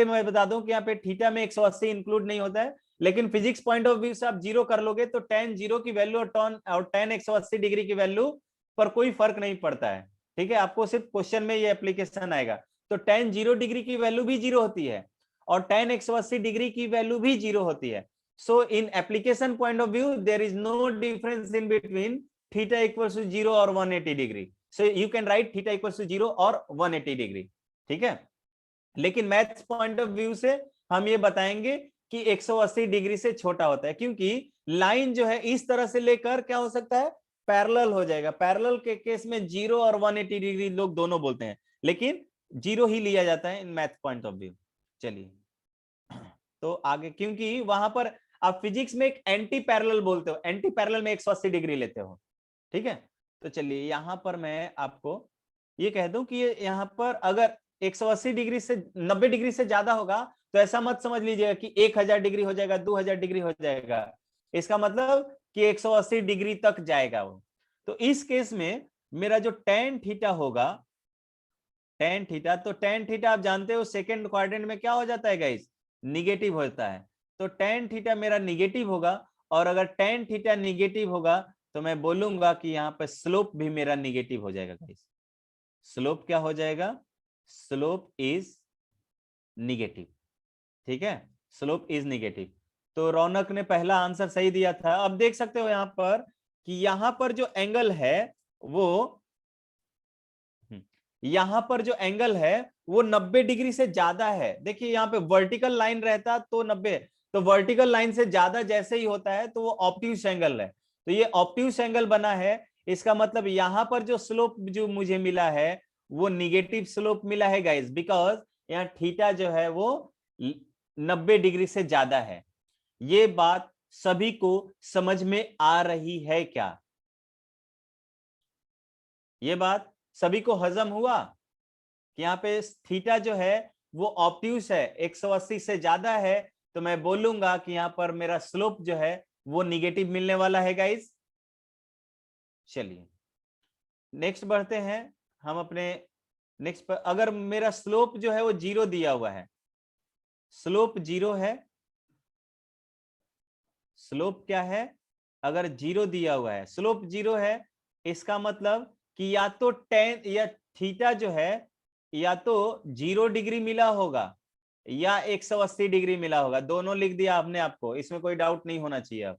मैं बता दूं कि यहाँ पे थीटा में 180 इंक्लूड नहीं होता है, लेकिन फिजिक्स पॉइंट ऑफ व्यू से आप 0 कर लोगे तो tan 0 की वैल्यू और tan 180 डिग्री की वैल्यू पर कोई फर्क नहीं पड़ता है। ठीक है, आपको सिर्फ क्वेश्चन में ये एप्लीकेशन आएगा। तो tan 0 डिग्री की वैल्यू भी 0 होती है और tan 180 डिग्री की वैल्यू भी 0 होती है। So in application point of view, there is no difference in between theta equals to 0 or 180 degree. So you can write theta equals to 0 or 180 degree. ठीक है, लेकिन मैथ्स पॉइंट ऑफ व्यू से हम ये बताएंगे कि 180 डिग्री से छोटा होता है, क्योंकि लाइन जो है इस तरह से लेकर क्या हो सकता है, पैरेलल हो जाएगा। पैरेलल के केस में 0 और 180 डिग्री लोग दोनों बोलते हैं, लेकिन 0 ही लिया जाता है in math point of view. चलिए तो आगे, क्योंकि वहां पर आप फिजिक्स में एक एंटी पैरेलल बोलते हो, एंटी पैरेलल में 180 डिग्री लेते हो। ठीक है, तो चलिए यहां पर मैं आपको ये कह दूं कि यहां पर अगर 180 डिग्री से 90 डिग्री से ज्यादा होगा तो ऐसा मत समझ लीजिएगा कि 1000 डिग्री हो जाएगा, 2000 डिग्री हो जाएगा। इसका मतलब कि 180 डिग्री तक जाएगा वो। तो इस केस में मेरा जो tan थीटा होगा, tan थीटा, तो tan थीटा आप जानते हो सेकेंड क्वाड्रेंट में क्या हो जाता है गाइस, निगेटिव होता है। तो tan थीटा मेरा निगेटिव होगा, और अगर tan थीटा निगेटिव होगा तो मैं बोलूंगा कि यहाँ पे स्लोप भी मेरा निगेटिव हो जाएगा गाइस। स्लोप क्या हो जाएगा, स्लोप इज निगेटिव। ठीक है, स्लोप इज निगेटिव। तो रौनक ने पहला आंसर सही दिया था। अब देख सकते हो यहां पर कि यहां पर जो एंगल है वो, यहां पर जो एंगल है वो 90 डिग्री से ज्यादा है। देखिए यहाँ पे वर्टिकल लाइन रहता तो 90, तो वर्टिकल लाइन से ज्यादा जैसे ही होता है तो वो ऑब्ट्यूस एंगल है। तो ये ऑब्ट्यूस एंगल बना है, इसका मतलब यहां पर जो स्लोप जो मुझे मिला है वो निगेटिव स्लोप मिला है गाइस, बिकॉज यहाँ थीटा जो है वो 90 डिग्री से ज्यादा है। ये बात सभी को समझ में आ रही है क्या? ये बात सभी को हजम हुआ कि यहाँ पे थीटा जो है वो ऑब्ट्यूस है, 180 से ज्यादा है, तो मैं बोलूंगा कि यहाँ पर मेरा स्लोप जो है वो निगेटिव मिलने वाला है गाइस। चलिए नेक्स्ट बढ़ते हैं हम अपने नेक्स्ट पर। अगर मेरा स्लोप जो है वो 0 दिया हुआ है, स्लोप 0 है, स्लोप क्या है, अगर 0 दिया हुआ है, स्लोप 0 है, इसका मतलब कि या तो tan या थीटा जो है या तो 0 डिग्री मिला होगा या 180 डिग्री मिला होगा। दोनों लिख दिया आपने, आपको इसमें कोई डाउट नहीं होना चाहिए। अब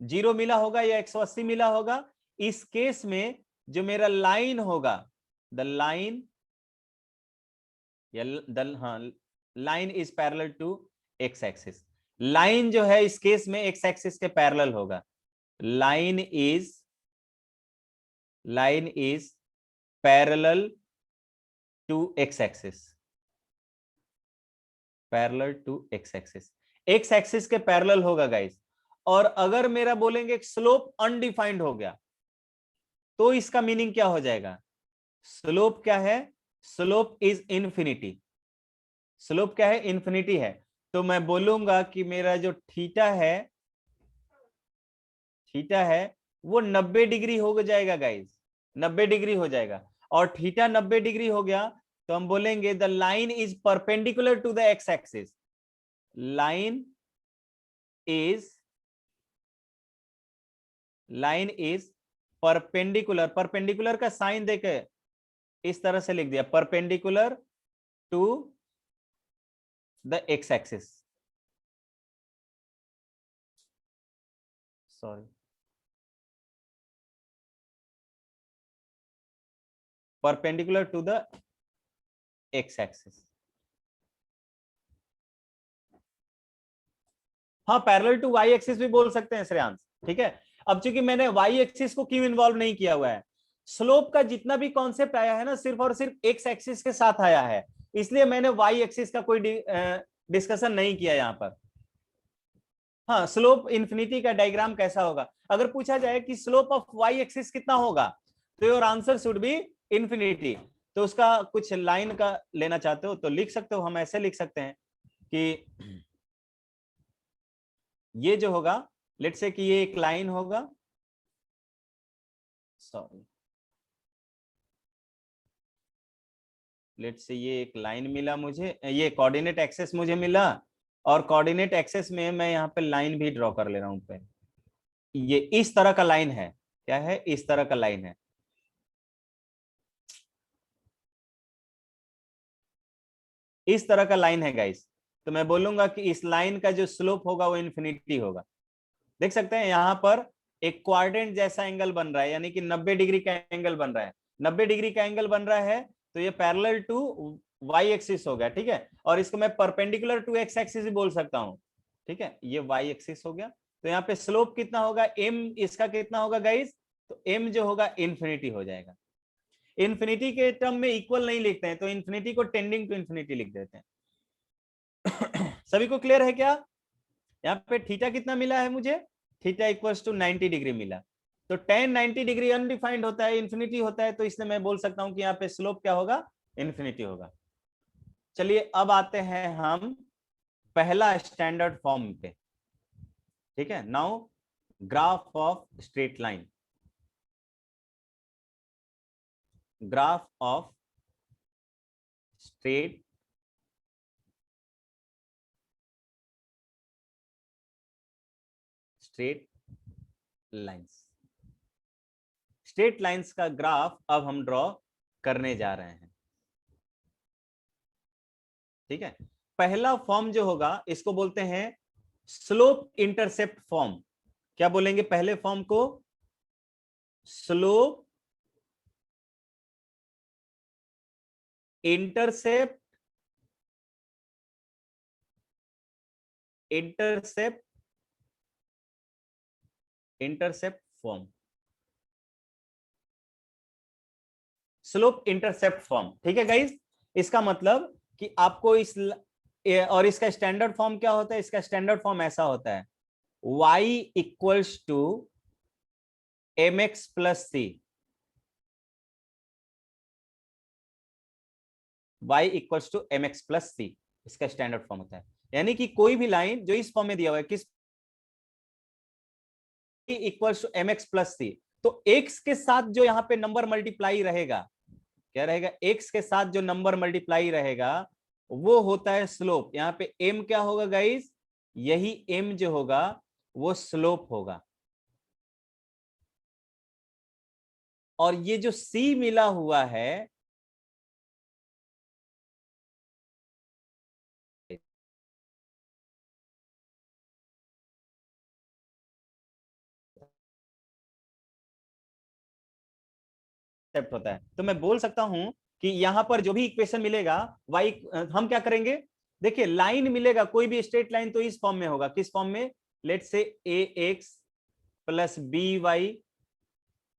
0 मिला होगा या 180 मिला होगा। इस केस में जो मेरा लाइन होगा, द लाइन या line is parallel to x axis. Line जो है इस केस में एक्स एक्सिस के पैरेलल होगा। Line is parallel to x axis, parallel to x axis, x axis के पैरेलल होगा गाइस। और अगर मेरा बोलेंगे स्लोप अनडिफाइंड हो गया तो इसका मीनिंग क्या हो जाएगा, स्लोप क्या है, स्लोप इज इंफिनिटी। स्लोप क्या है, इंफिनिटी है। तो मैं बोलूंगा कि मेरा जो थीटा है वो 90 डिग्री हो जाएगा गाइस, 90 डिग्री हो जाएगा। और थीटा 90 डिग्री हो गया तो हम बोलेंगे the line is perpendicular to the x axis. Line is perpendicular, perpendicular का साइन देके इस तरह से लिख दिया, perpendicular to the x axis, sorry, perpendicular to the x axis. हाँ, पैरेलल टू वाई एक्सिस भी बोल सकते हैं श्रेयांश। ठीक है, अब चूंकि मैंने वाई एक्सिस को क्यों इन्वॉल्व नहीं किया हुआ है, स्लोप का जितना भी कॉन्सेप्ट आया है ना सिर्फ और सिर्फ एक्स एक्सिस के साथ आया है, इसलिए मैंने वाई एक्सिस का कोई डिस्कशन नहीं किया यहाँ पर। हाँ, स्लोप इंफिनिटी का डायग्राम कैसा होगा, अगर पूछा जाए कि स्लोप ऑफ वाई एक्सिस कितना होगा तो your answer should be infinity. तो उसका कुछ लाइन का लेना चाहते हो तो लिख सकते हो, हम ऐसे लिख सकते हैं कि ये जो होगा, लेट्स से कि ये एक लाइन होगा, सॉरी, लेट्स से ये एक लाइन मिला मुझे, ये कोऑर्डिनेट एक्सेस मुझे मिला, और कोऑर्डिनेट एक्सेस में मैं यहाँ पे लाइन भी ड्रॉ कर ले रहा हूं पे। ये इस तरह का लाइन है, क्या है, इस तरह का लाइन है। इस तरह का लाइन है गाइस, तो मैं बोलूंगा कि इस लाइन का जो स्लोप होगा वो इन्फिनिटी होगा। देख सकते हैं यहाँ पर एक क्वाड्रेंट जैसा एंगल बन रहा है, यानी कि 90 डिग्री का एंगल बन रहा है। 90 डिग्री का एंगल बन रहा है तो ये पैरेलल टू वाई एक्सिस हो गया, ठीक है, और इसको मैं परपेंडिकुलर टू एक्स एक्सिस भी बोल सकता हूँ, ठीक है, ये वाई एक्सिस हो गया। तो यहाँ पे स्लोप कितना होगा, एम इसका कितना होगा गाइस, तो एम जो होगा इन्फिनिटी हो जाएगा। इन्फिनिटी के टर्म में इक्वल नहीं लिखते हैं, तो इन्फिनिटी को टेंडिंग टू इन्फिनिटी लिख देते हैं। सभी को क्लियर है क्या? यहाँ पे थीटा कितना मिला है मुझे, थीटा इक्वल्स टू 90 डिग्री मिला। तो tan 90 डिग्री अनडिफाइंड होता है, इन्फिनिटी होता है, तो इसलिए मैं बोल सकता हूं कि यहाँ पे स्लोप क्या होगा, इन्फिनिटी होगा। चलिए अब आते हैं हम पहला स्टैंडर्ड फॉर्म पे, ठीक है। Now graph of straight line, graph of straight lines. Straight lines का ग्राफ अब हम ड्रॉ करने जा रहे हैं, ठीक है। पहला फॉर्म जो होगा इसको बोलते हैं स्लोप इंटरसेप्ट फॉर्म। क्या बोलेंगे पहले फॉर्म को, slope intercept form, slope intercept form, ठीक है गाइस। इसका मतलब कि आपको और इसका स्टैंडर्ड फॉर्म क्या होता है, इसका स्टैंडर्ड फॉर्म ऐसा होता है, y equals to mx plus C, y equals to mx plus C, इसका स्टैंडर्ड फॉर्म होता है। यानी कि कोई भी लाइन जो इस फॉर्म में दिया हुआ है, किस इक्वल्स टू mx प्लस सी, तो x के साथ जो यहाँ पे नंबर मल्टीप्लाई रहेगा, क्या रहेगा, x के साथ जो नंबर मल्टीप्लाई रहेगा वो होता है स्लोप। यहाँ पे m क्या होगा गाइस, यही m जो होगा वो स्लोप होगा। और ये जो c मिला हुआ है, होता है, तो मैं बोल सकता हूं कि यहां पर जो भी इक्वेशन मिलेगा y, हम क्या करेंगे, देखिए लाइन मिलेगा कोई भी स्ट्रेट लाइन तो इस फॉर्म में होगा, किस फॉर्म में, let's say ax plus b y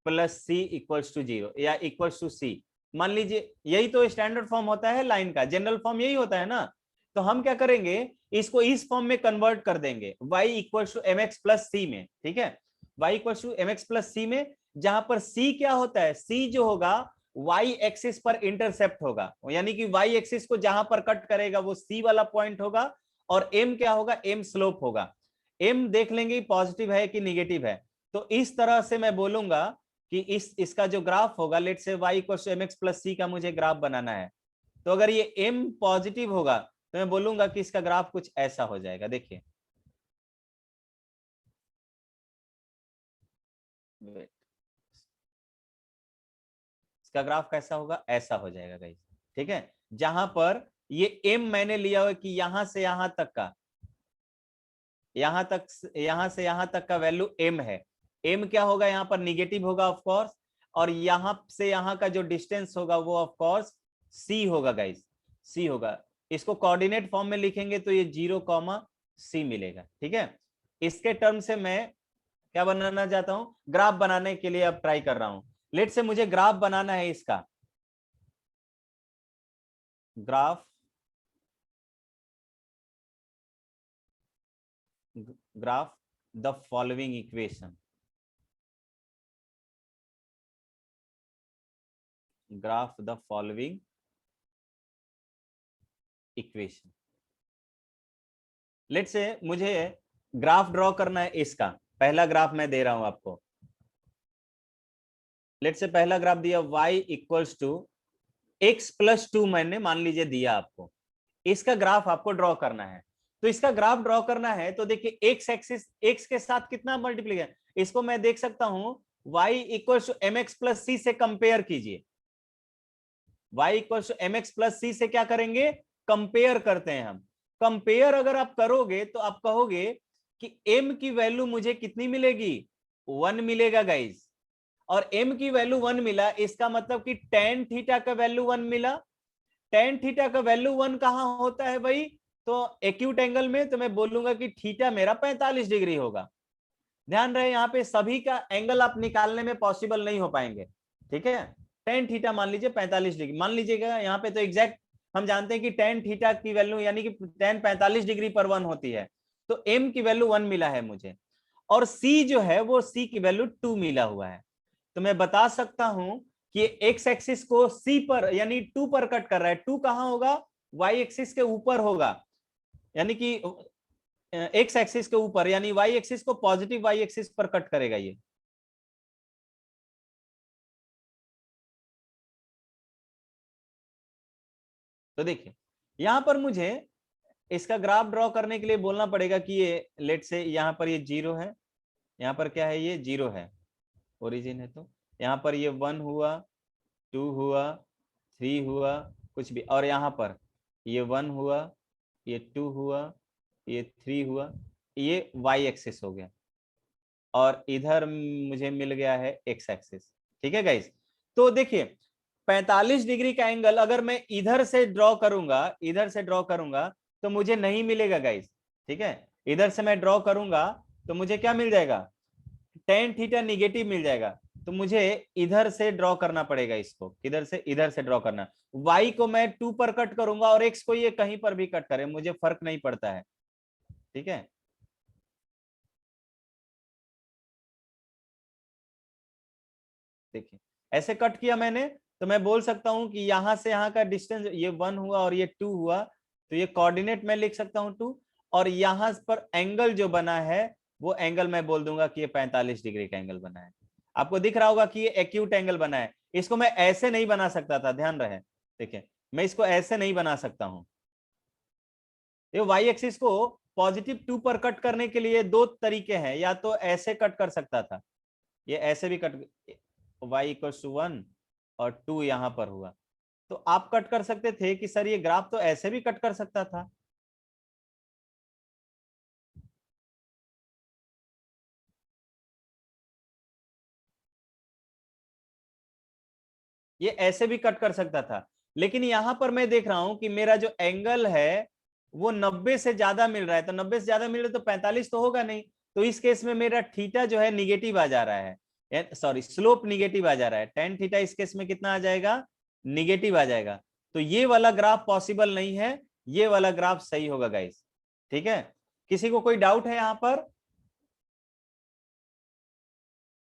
plus c equals to 0 या इक्वल्स टू सी, मान लीजिए यही तो स्टैंडर्ड फॉर्म होता है लाइन का, जनरल फॉर्म यही होता है ना। तो हम क्या करेंगे, इसको इस फॉर्म में कन्वर्ट कर देंगे, y equals to M X plus C में, ठीक है, y equals to M X plus C में, जहां पर c क्या होता है, c जो होगा y एक्सिस पर इंटरसेप्ट होगा, यानी कि y एक्सिस को जहां पर कट करेगा वो c वाला पॉइंट होगा, और m क्या होगा, m स्लोप होगा। m देख लेंगे पॉजिटिव है कि निगेटिव है। तो इस तरह से मैं बोलूंगा कि इसका जो ग्राफ होगा, let's say y equals to M X plus C का मुझे ग्राफ बनाना है, तो अगर ये m पॉजिटिव होगा तो मैं बोलूंगा कि इसका ग्राफ कुछ ऐसा हो जाएगा। देखिए इसका ग्राफ कैसा होगा, ऐसा हो जाएगा गाइस, ठीक है, जहां पर ये m मैंने लिया हुआ कि यहां से यहां तक का, यहां से यहां तक का वैल्यू m है, m क्या होगा यहाँ पर, निगेटिव होगा ऑफ कोर्स, और यहां से यहां का जो डिस्टेंस होगा वो ऑफ कोर्स c होगा गाइस, c होगा। इसको कोऑर्डिनेट फॉर्म में लिखेंगे तो ये 0,c मिलेगा, ठीक है। इसके टर्म से मैं क्या बनाना चाहता हूं, ग्राफ बनाने के लिए अब ट्राई कर रहा हूं। लेट से मुझे ग्राफ बनाना है इसका, graph the following equation, graph the following equation. Let say मुझे ग्राफ ड्रॉ करना है इसका। पहला ग्राफ मैं दे रहा हूं आपको, लेट से पहला ग्राफ दिया y equals to x plus 2 मैंने मान लीजिए दिया आपको, इसका ग्राफ आपको ड्रॉ करना है। तो इसका ग्राफ ड्रॉ करना है तो देखिए x एक्सिस x के साथ कितना मल्टीप्लीकेशन, इसको मैं देख सकता हूं y equals to mx plus c से कंपेयर कीजिए। y equals to mx plus c से क्या करेंगे, कंपेयर करते हैं हम। कंपेयर अगर आप करोगे तो आप कहोगे कि m की वैल्यू मुझे कितनी मिलेगी, 1 मिलेगा गाइज। और m की वैल्यू 1 मिला, इसका मतलब कि tan थीटा का वैल्यू 1 मिला। tan थीटा का वैल्यू 1 कहां होता है भाई, तो एक्यूट एंगल में, तो मैं बोलूंगा कि थीटा मेरा 45 डिग्री होगा। ध्यान रहे यहाँ पे सभी का एंगल आप निकालने में पॉसिबल नहीं हो पाएंगे, ठीक है। tan थीटा मान लीजिए 45 डिग्री मान लीजिएगा, यहाँ पे तो एग्जैक्ट हम जानते हैं कि tan थीटा की वैल्यू यानी कि tan 45 डिग्री पर 1 होती है। तो m की वैल्यू 1 मिला है मुझे, और c जो है वो c की वैल्यू 2 मिला हुआ है। तो मैं बता सकता हूं कि x एक्सिस को c पर यानी 2 पर कट कर रहा है। 2 कहां होगा, y एक्सिस के ऊपर होगा, यानी कि x एक्सिस के ऊपर, यानी y एक्सिस को पॉजिटिव y एक्सिस पर कट करेगा ये। तो देखिए यहां पर मुझे इसका ग्राफ ड्रॉ करने के लिए बोलना पड़ेगा कि ये लेट से यहां पर ये 0 है, यहां पर क्या है, ये 0 है, ओरिजिन है। तो यहां पर ये 1 हुआ, 2 हुआ, 3 हुआ, कुछ भी, और यहां पर ये 1 हुआ, ये 2 हुआ, ये 3 हुआ, ये y एक्सिस हो गया, और इधर मुझे मिल गया है x एक्सिस। ठीक है गाइस, तो देखिए 45 डिग्री का एंगल अगर मैं इधर से ड्रॉ करूंगा, इधर से ड्रॉ करूंगा तो मुझे नहीं मिलेगा गाइस, ठीक है। इधर से मैं ड्रॉ करूंगा तो मुझे क्या मिल जाएगा, tan थीटा निगेटिव मिल जाएगा। तो मुझे इधर से ड्रॉ करना पड़ेगा इसको, किधर से, इधर से ड्रॉ करना। y को मैं 2 पर कट करूंगा और x को ये कहीं पर भी कट करे, मुझे फर्क नहीं पड़ता है, ठीक है। देखिए ऐसे कट किया मैंने, तो मैं बोल सकता हूं कि यहां से यहां का डिस्टेंस ये 1 हुआ और ये 2 हुआ, तो ये कोऑर्डिनेट मैं लिख सकता हूं 2, और यहां पर एंगल जो बना है वो एंगल मैं बोल दूंगा कि ये 45 डिग्री का एंगल बना है। आपको दिख रहा होगा कि ये एक्यूट एंगल बना है। इसको मैं ऐसे नहीं बना सकता था, ध्यान रहे, देखिए मैं इसको ऐसे नहीं बना सकता हूं। ये वाई एक्सिस को पॉजिटिव 2 पर कट करने के लिए दो तरीके हैं, या तो ऐसे कट कर सकता था, ये ऐसे भी कट, y इक्वल्स टू 1 और 2 यहां पर हुआ, तो आप कट कर सकते थे कि सर ये ग्राफ तो ऐसे भी कट कर सकता था। ये ऐसे भी कट कर सकता था, लेकिन यहां पर मैं देख रहा हूं कि मेरा जो एंगल है वो 90 से ज्यादा मिल रहा है, तो 90 से ज्यादा मिल रहा है तो 45 तो होगा नहीं। तो इस केस में मेरा थीटा जो है निगेटिव आ जा रहा है, सॉरी स्लोप निगेटिव आ जा रहा है। tan थीटा इस केस में कितना आ जाएगा, निगेटिव आ जाएगा। तो ये वाला ग्राफ पॉसिबल नहीं है, ये वाला ग्राफ सही होगा गाइस, ठीक है। किसी को कोई डाउट है यहां पर,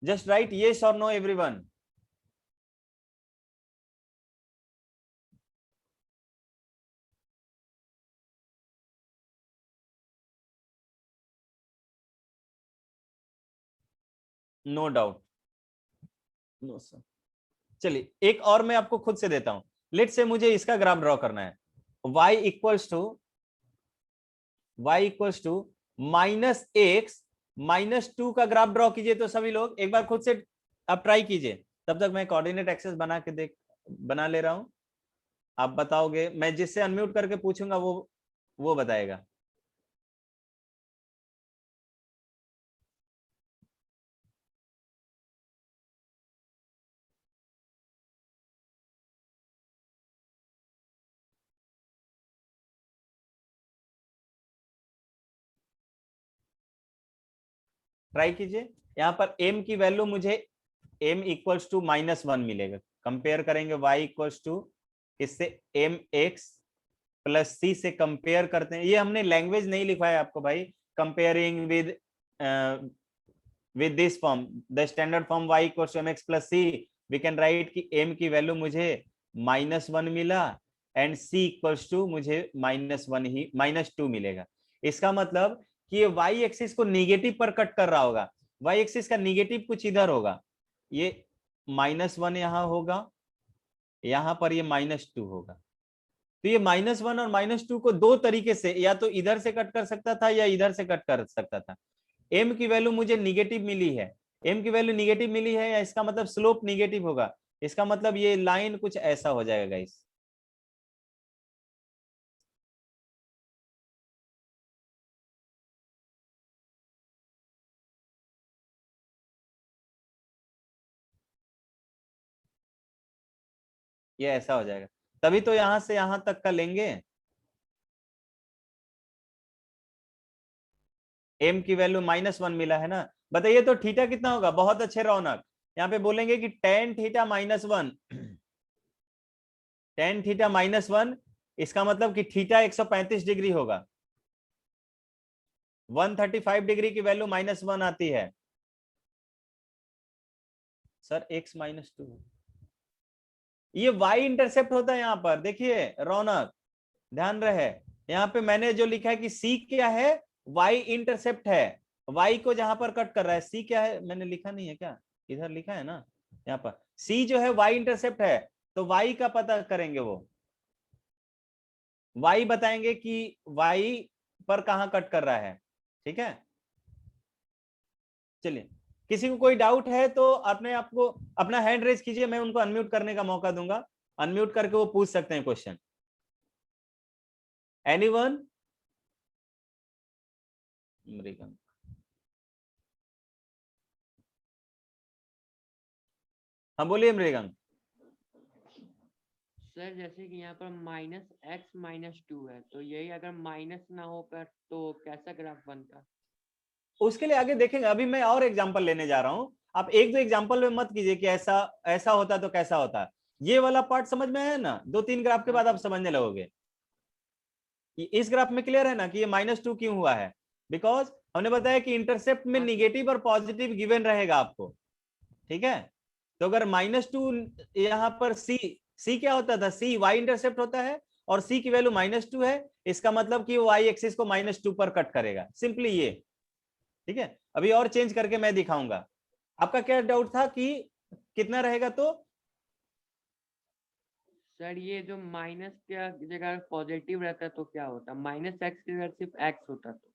जस्ट राइट यस और no everyone. No doubt, no sir. चलिए एक और मैं आपको खुद से देता हूं, लेट से मुझे इसका ग्राफ ड्रॉ करना है, y equals to minus x minus 2 का ग्राफ ड्रॉ कीजिए। तो सभी लोग एक बार खुद से आप ट्राई कीजिए, तब तक मैं कोऑर्डिनेट एक्सेस बना ले रहा हूं। आप बताओगे, मैं जिससे अनम्यूट करके पूछूंगा वो बताएगा। ट्राई कीजिए, यहाँ पर m की वैल्यू मुझे m इक्वल्स टू -1 मिलेगा। कंपेयर करेंगे y इक्वल्स टू इससे mx प्लस c से कंपेयर करते हैं। ये हमने लैंग्वेज नहीं लिखा है आपको भाई, comparing with this form, the standard form y equals to mx plus c, we can write कि m की वैल्यू मुझे -1 मिला एंड c इक्वल्स टू मुझे -2 मिलेगा। इसका मतलब कि ये वाई एक्सिस को निगेटिव पर कट कर रहा होगा, वाई एक्सिस का निगेटिव कुछ इधर होगा, ये -1 यहां होगा, यहां पर ये -2 होगा। तो ये -1 और -2 को दो तरीके से, या तो इधर से कट कर सकता था या इधर से कट कर सकता था। m की वैल्यू मुझे निगेटिव मिली है, m की वैल्यू निगेटिव मिली है, या इसका मतलब स्लोप निगेटिव होगा, इसका मतलब ये लाइन कुछ ऐसा हो जाएगा गाइस। ये ऐसा हो जाएगा, तभी तो यहां से यहां तक का लेंगे। m की वैल्यू -1 मिला है ना, बताइए तो थीटा कितना होगा? बहुत अच्छे रौनक, यहाँ पे बोलेंगे कि tan थीटा -1, tan थीटा -1, इसका मतलब कि थीटा 135 डिग्री होगा, 135 डिग्री की वैल्यू -1 आती है सर, x -2, ये y इंटरसेप्ट होता है यहाँ पर। देखिए रौनक, ध्यान रहे, यहाँ पे मैंने जो लिखा है कि c क्या है, y इंटरसेप्ट है, y को जहां पर कट कर रहा है, c क्या है, मैंने लिखा नहीं है क्या, इधर लिखा है ना, यहाँ पर c जो है y इंटरसेप्ट है, तो y का पता करेंगे, वो y बताएंगे कि y पर कहां कट कर रहा है। ठीक है, चलिए, किसी को कोई डाउट है तो अपने आपको अपना हैंड रेज कीजिए, मैं उनको अनम्यूट करने का मौका दूंगा, अनम्यूट करके वो पूछ सकते हैं क्वेश्चन। एनीवन? मृगंक, हाँ बोलिए मृगंक। सर जैसे कि यहाँ पर -x -2 है, तो यही अगर माइनस ना होकर तो कैसा ग्राफ बनता? उसके लिए आगे देखेंगे, अभी मैं और एग्जांपल लेने जा रहा हूं, आप एक दो एग्जांपल में मत कीजिए कि ऐसा ऐसा होता तो कैसा होता। ये वाला पार्ट समझ में है ना, 2-3 ग्राफ के बाद आप समझने लगोगे। इस ग्राफ में क्लियर है ना कि ये -2 क्यों हुआ है, बिकॉज हमने बताया कि इंटरसेप्ट में निगेटिव और पॉजिटिव गिवन रहेगा आपको। ठीक है, तो अगर -2 यहाँ पर c क्या होता था, c y इंटरसेप्ट होता है, और c की वैल्यू -2 है, इसका मतलब कि वो y एक्सिस को -2 पर कट करेगा, सिंपली ये। ठीक है, अभी और चेंज करके मैं दिखाऊंगा। आपका क्या डाउट था कि कितना रहेगा? तो सर ये जो माइनस क्या जगह पॉजिटिव रहता तो क्या होता, -x की जगह सिर्फ x होता तो?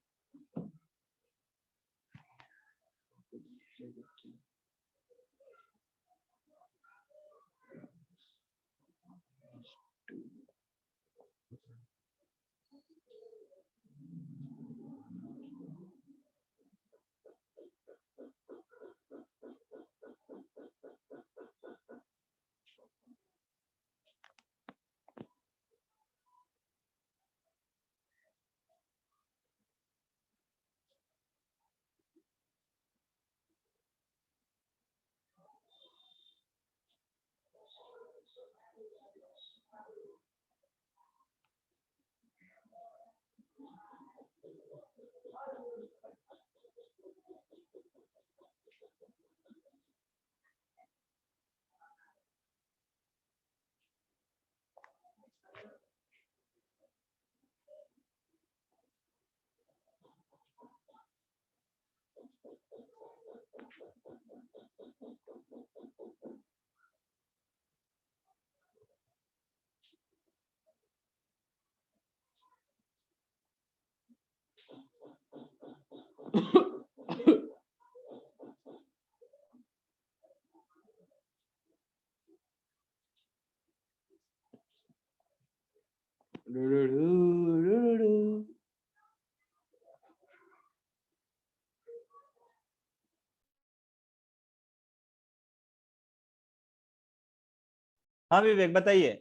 हाँ विवेक बताइए,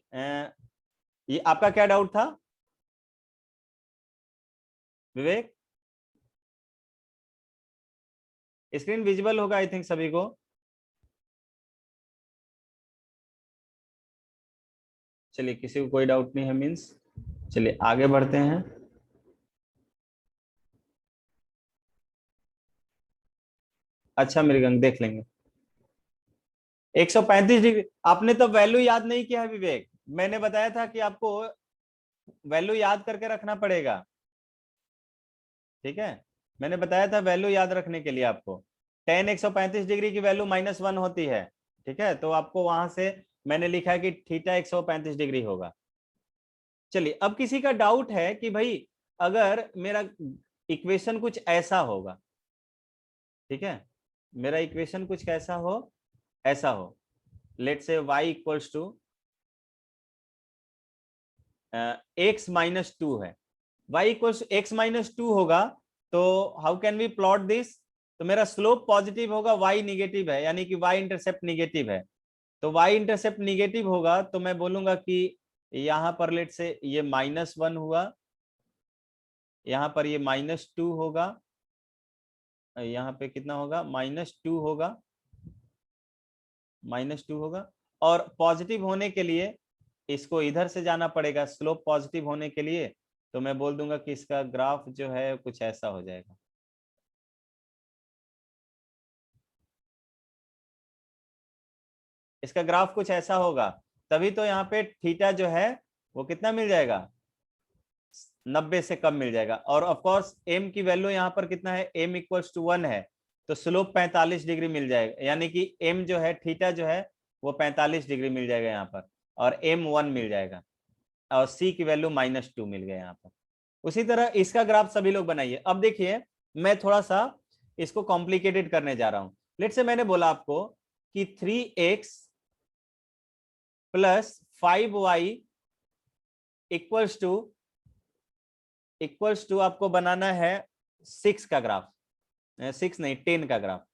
ये आपका क्या डाउट था विवेक? स्क्रीन विजिबल होगा आई थिंक सभी को। चलिए, किसी को कोई डाउट नहीं है मीन्स, चलिए आगे बढ़ते हैं। अच्छा मृगंक, देख लेंगे 135 डिग्री। आपने तो वैल्यू याद नहीं किया है विवेक, मैंने बताया था कि आपको वैल्यू याद करके रखना पड़ेगा। ठीक है, मैंने बताया था वैल्यू याद रखने के लिए आपको। tan 135 डिग्री की वैल्यू -1 होती है, ठीक है, तो आपको वहां से मैंने लिखा है कि थीटा 135 डिग्री होगा। चलिए, अब किसी का डाउट है कि भाई अगर मेरा इक्वेशन कुछ ऐसा होगा, ठीक है, मेरा इक्वेशन कुछ कैसा हो, ऐसा हो, late say y equals to x-2 है, y इक्वल्स x-2 होगा, तो how can we plot this? तो मेरा स्लोप पॉजिटिव होगा, y निगेटिव है, यानी कि y इंटरसेप्ट निगेटिव है। तो y इंटरसेप्ट निगेटिव होगा तो मैं बोलूंगा कि यहां पर लेट से ये -1 हुआ, यहां पर ये -2 होगा, यहाँ पे कितना होगा, -2 होगा, -2 होगा। और पॉजिटिव होने के लिए इसको इधर से जाना पड़ेगा, स्लोप पॉजिटिव होने के लिए, तो मैं बोल दूंगा कि इसका ग्राफ जो है कुछ ऐसा हो जाएगा। इसका ग्राफ कुछ ऐसा होगा, तभी तो यहाँ पे थीटा जो है वो कितना मिल जाएगा, 90 से कम मिल जाएगा। और ऑफ कोर्स m की वैल्यू यहाँ पर कितना है, m इक्वल्स टू 1 है, तो स्लोप 45 डिग्री मिल जाएगा, यानी कि m जो है, थीटा जो है वो 45 डिग्री मिल जाएगा यहाँ पर, और m 1 मिल जाएगा, और c की वैल्यू -2 मिल गया यहाँ पर। उसी तरह इसका ग्राफ सभी लोग बनाइए। अब देखिए, मैं थोड़ा सा इसको कॉम्प्लिकेटेड करने जा रहा हूं। लेट से मैंने बोला आपको कि 3x plus 5y equals to आपको बनाना है 6 का ग्राफ, 6 नहीं 10 का ग्राफ।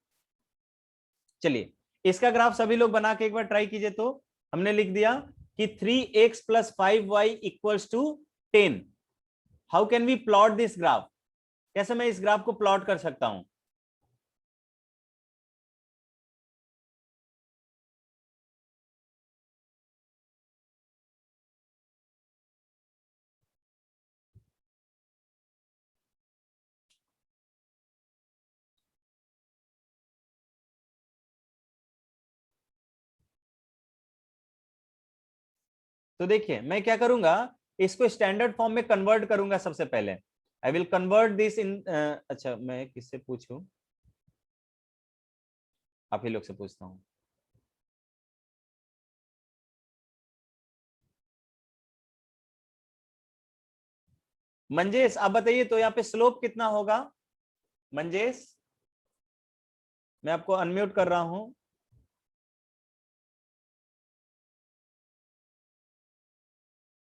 चलिए, इसका ग्राफ सभी लोग बना के एक बार ट्राई कीजिए। तो हमने लिख दिया कि 3x plus 5y equals to 10। How can we plot this graph? कैसे मैं इस ग्राफ को प्लॉट कर सकता हूं? तो देखिए, मैं क्या करूंगा, इसको स्टैंडर्ड फॉर्म में कन्वर्ट करूंगा सबसे पहले। I will convert this in, अच्छा मैं किससे पूछूं, आप ही लोग से पूछता हूं। मंजेश आप बताइए, तो यहाँ पे स्लोप कितना होगा? मंजेश, मैं आपको अनम्यूट कर रहा हूं।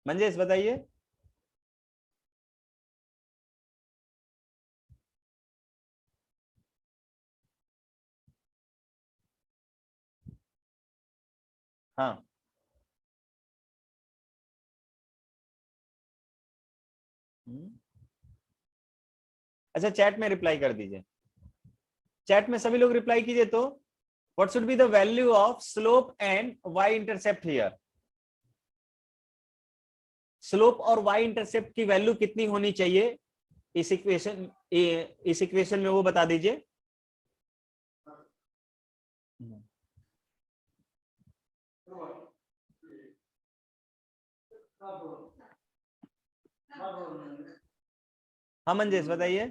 मंजेश बताइए। हाँ, अच्छा चैट में रिप्लाई कर दीजिए, चैट में सभी लोग रिप्लाई कीजिए। तो what should be the value of slope and Y intercept here? Slope और वाई इंटरसेप्ट की वैल्यू कितनी होनी चाहिए इस इक्वेशन में, वो बता दीजिए। हाँ मंजेश बताइए,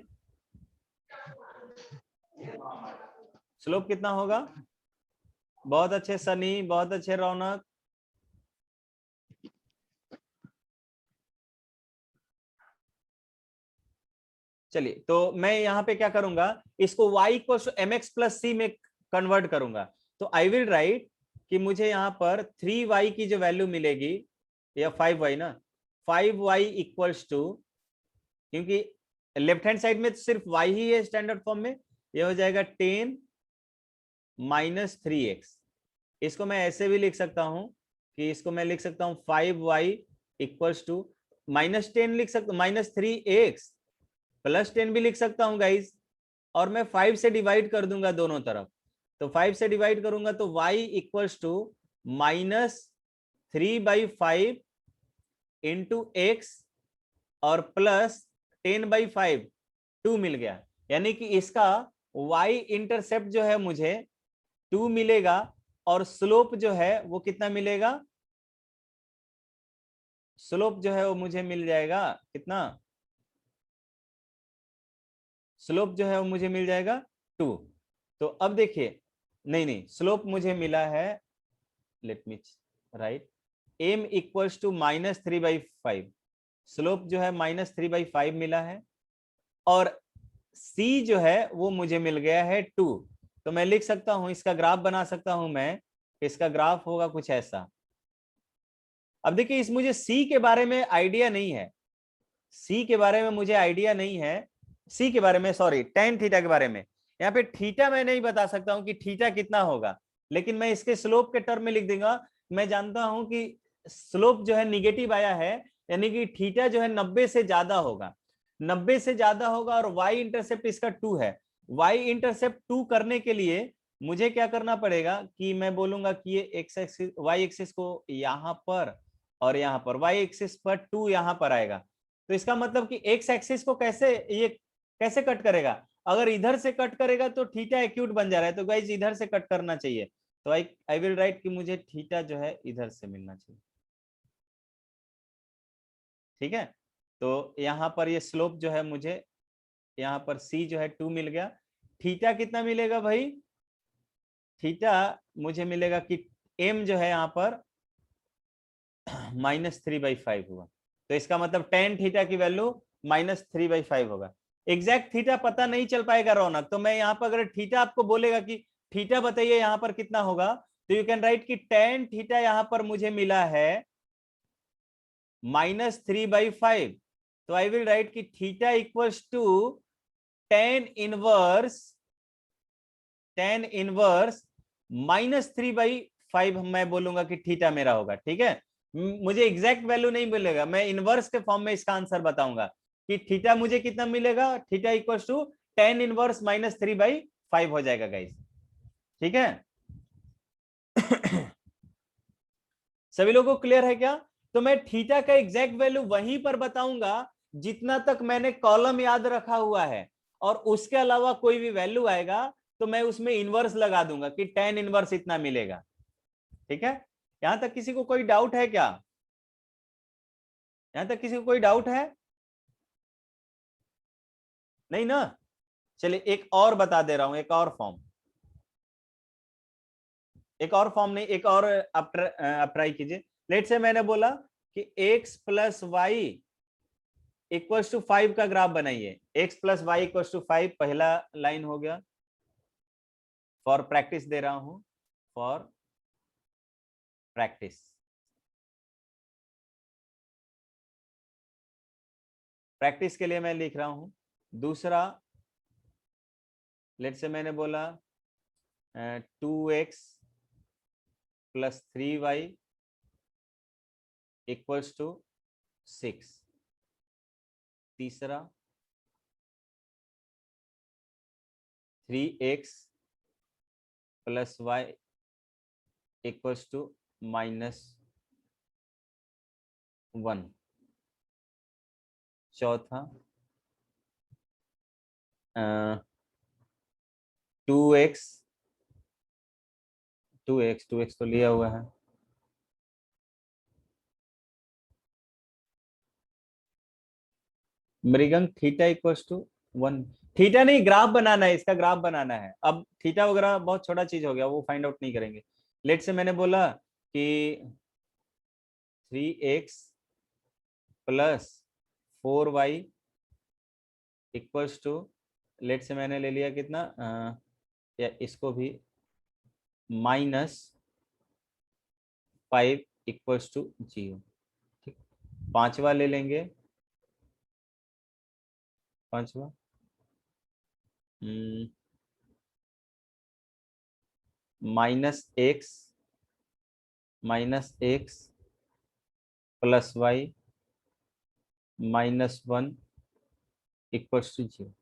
स्लोप कितना होगा? बहुत अच्छे सनी, बहुत अच्छे रौनक। चलिए, तो मैं यहाँ पे क्या करूंगा, इसको y equal to mx plus c में कन्वर्ट करूंगा। तो आई विल राइट कि मुझे यहाँ पर 3y की जो वैल्यू मिलेगी, या 5y ना, 5y इक्वल्स टू, क्योंकि लेफ्ट हैंड साइड में तो सिर्फ y ही है स्टैंडर्ड फॉर्म में, ये हो जाएगा 10 माइनस 3x। इसको मैं ऐसे भी लिख सकता हूं कि इसको मैं लिख सकता हूं 5y इक्वल्स टू -10 लिख सकता हूं, -3x प्लस 10 भी लिख सकता हूं गाइज, और मैं 5 से डिवाइड कर दूंगा दोनों तरफ। तो 5 से डिवाइड करूंगा तो y equals to -3/5 into x और प्लस 10/5, 2 मिल गया। यानी कि इसका y इंटरसेप्ट जो है मुझे 2 मिलेगा, और स्लोप जो है वो कितना मिलेगा? स्लोप जो है वो मुझे मिल जाएगा कितना? स्लोप जो है वो मुझे मिल जाएगा 2। तो अब देखिए, नहीं स्लोप मुझे मिला है, let me write, m equals to -3/5, slope जो है -3/5 मिला है, और c जो है वो मुझे मिल गया है 2। तो मैं लिख सकता हूं, इसका ग्राफ बना सकता हूं मैं, इसका ग्राफ होगा कुछ ऐसा। अब देखिए, इस मुझे c के बारे में आइडिया नहीं है, c के बारे में मुझे आइडिया नहीं है, c के बारे में, सॉरी, tan थीटा के बारे में। यहाँ पे थीटा मैं नहीं बता सकता हूं कि थीटा कितना होगा, लेकिन मैं इसके स्लोप के टर्म में लिख दूंगा। मैं जानता हूं कि स्लोप जो है निगेटिव आया है, यानी कि थीटा जो है 90 से ज्यादा होगा, 90 से ज्यादा होगा, और y इंटरसेप्ट इसका 2 है। y इंटरसेप्ट 2 करने के लिए मुझे क्या करना पड़ेगा कि मैं बोलूंगा कि ये x एक्सिस, y एक्सिस को यहां पर और यहां पर, y एक्सिस पर 2 यहां पर आएगा। तो इसका मतलब कि x एक्सिस को ये कैसे कट करेगा? अगर इधर से कट करेगा तो थीटा एक्यूट बन जा रहा है, तो गाइस इधर से कट करना चाहिए। तो आई विल राइट कि मुझे थीटा जो है इधर से मिलना चाहिए, ठीक है। तो यहाँ पर ये स्लोप जो है मुझे, यहाँ पर c जो है 2 मिल गया। थीटा कितना मिलेगा भाई? थीटा मुझे मिलेगा कि m जो है यहाँ पर -3/5 हुआ। तो इसका मतलब tan थीटा की वैल्यू -3/5 होगा। एग्जैक्ट थीटा पता नहीं चल पाएगा रौनक, तो मैं यहाँ पर अगर थीटा आपको बोलेगा कि थीटा बताइए यहाँ पर कितना होगा, तो यू कैन राइट कि tan थीटा यहाँ पर मुझे मिला है -3/5। तो आई विल राइट कि theta equals to tan inverse -3/5 मैं बोलूंगा कि थीटा मेरा होगा, ठीक है। मुझे एग्जैक्ट वैल्यू नहीं मिलेगा, मैं इनवर्स के फॉर्म में इसका आंसर बताऊंगा कि थीटा मुझे कितना मिलेगा। Theta equals to tan inverse -3/5 हो जाएगा गाइस, ठीक है। सभी लोगों को क्लियर है क्या? तो मैं थीटा का एग्जैक्ट वैल्यू वहीं पर बताऊंगा जितना तक मैंने कॉलम याद रखा हुआ है, और उसके अलावा कोई भी वैल्यू आएगा तो मैं उसमें इनवर्स लगा दूंगा कि tan इनवर्स इतना मिलेगा, ठीक है। यहां तक किसी को कोई डाउट है क्या? यहां तक किसी को कोई डाउट है? नहीं ना? चलिए एक और बता दे रहा हूं, एक और फॉर्म, नहीं, एक और आप ट्राई कीजिए। लेट से मैंने बोला कि x + y = 5 का ग्राफ बनाइए। x + y = 5 पहला लाइन हो गया। फॉर प्रैक्टिस दे रहा हूं, फॉर प्रैक्टिस। प्रैक्टिस के लिए मैं लिख रहा हूं। दूसरा, लेट से मैंने बोला 2x + 3y = 6। तीसरा 3x + y = -1। चौथा 2x तो लिया हुआ है। मृगंक थीटा = 1। थीटा नहीं, ग्राफ बनाना है, इसका ग्राफ बनाना है। अब थीटा वगैरह बहुत छोटा चीज हो गया, वो फाइंड आउट नहीं करेंगे। लेट से मैंने बोला कि 3x + 4y = लेट से मैंने ले लिया कितना, या इसको भी -5 = 0, ठीक। पांचवा ले लेंगे, पांचवा -x + y -1 = 0।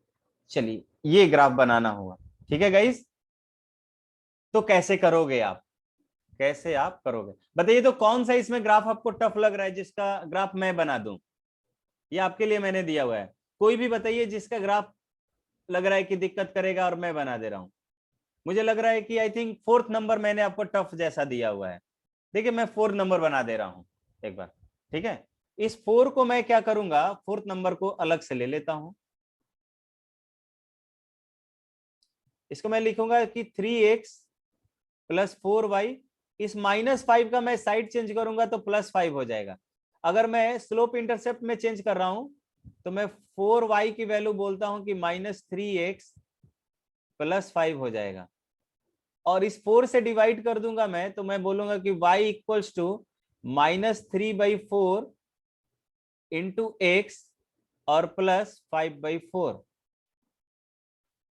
चलिए ये ग्राफ बनाना होगा, ठीक है गाइस। तो कैसे करोगे आप, कैसे आप करोगे बताइए। तो कौन सा इसमें ग्राफ आपको टफ लग रहा है जिसका ग्राफ मैं बना दूं? ये आपके लिए मैंने दिया हुआ है, कोई भी बताइए जिसका ग्राफ लग रहा है कि दिक्कत करेगा और मैं बना दे रहा हूं। मुझे लग रहा है कि आई थिंक 4th नंबर मैंने आपको टफ जैसा दिया हुआ है। देखिए मैं 4th नंबर बना दे रहा हूं एक बार, ठीक है। इस 4 को मैं क्या करूंगा, 4th नंबर को अलग से ले लेता हूं, इसको मैं लिखूंगा कि 3x प्लस 4y, इस -5 का मैं साइड चेंज करूंगा तो +5 हो जाएगा। अगर मैं स्लोप इंटरसेप्ट में चेंज कर रहा हूं तो मैं 4y की वैल्यू बोलता हूं कि -3x प्लस 5 हो जाएगा, और इस 4 से डिवाइड कर दूंगा मैं तो मैं बोलूंगा कि y equals to -3/4 into x और प्लस 5/4।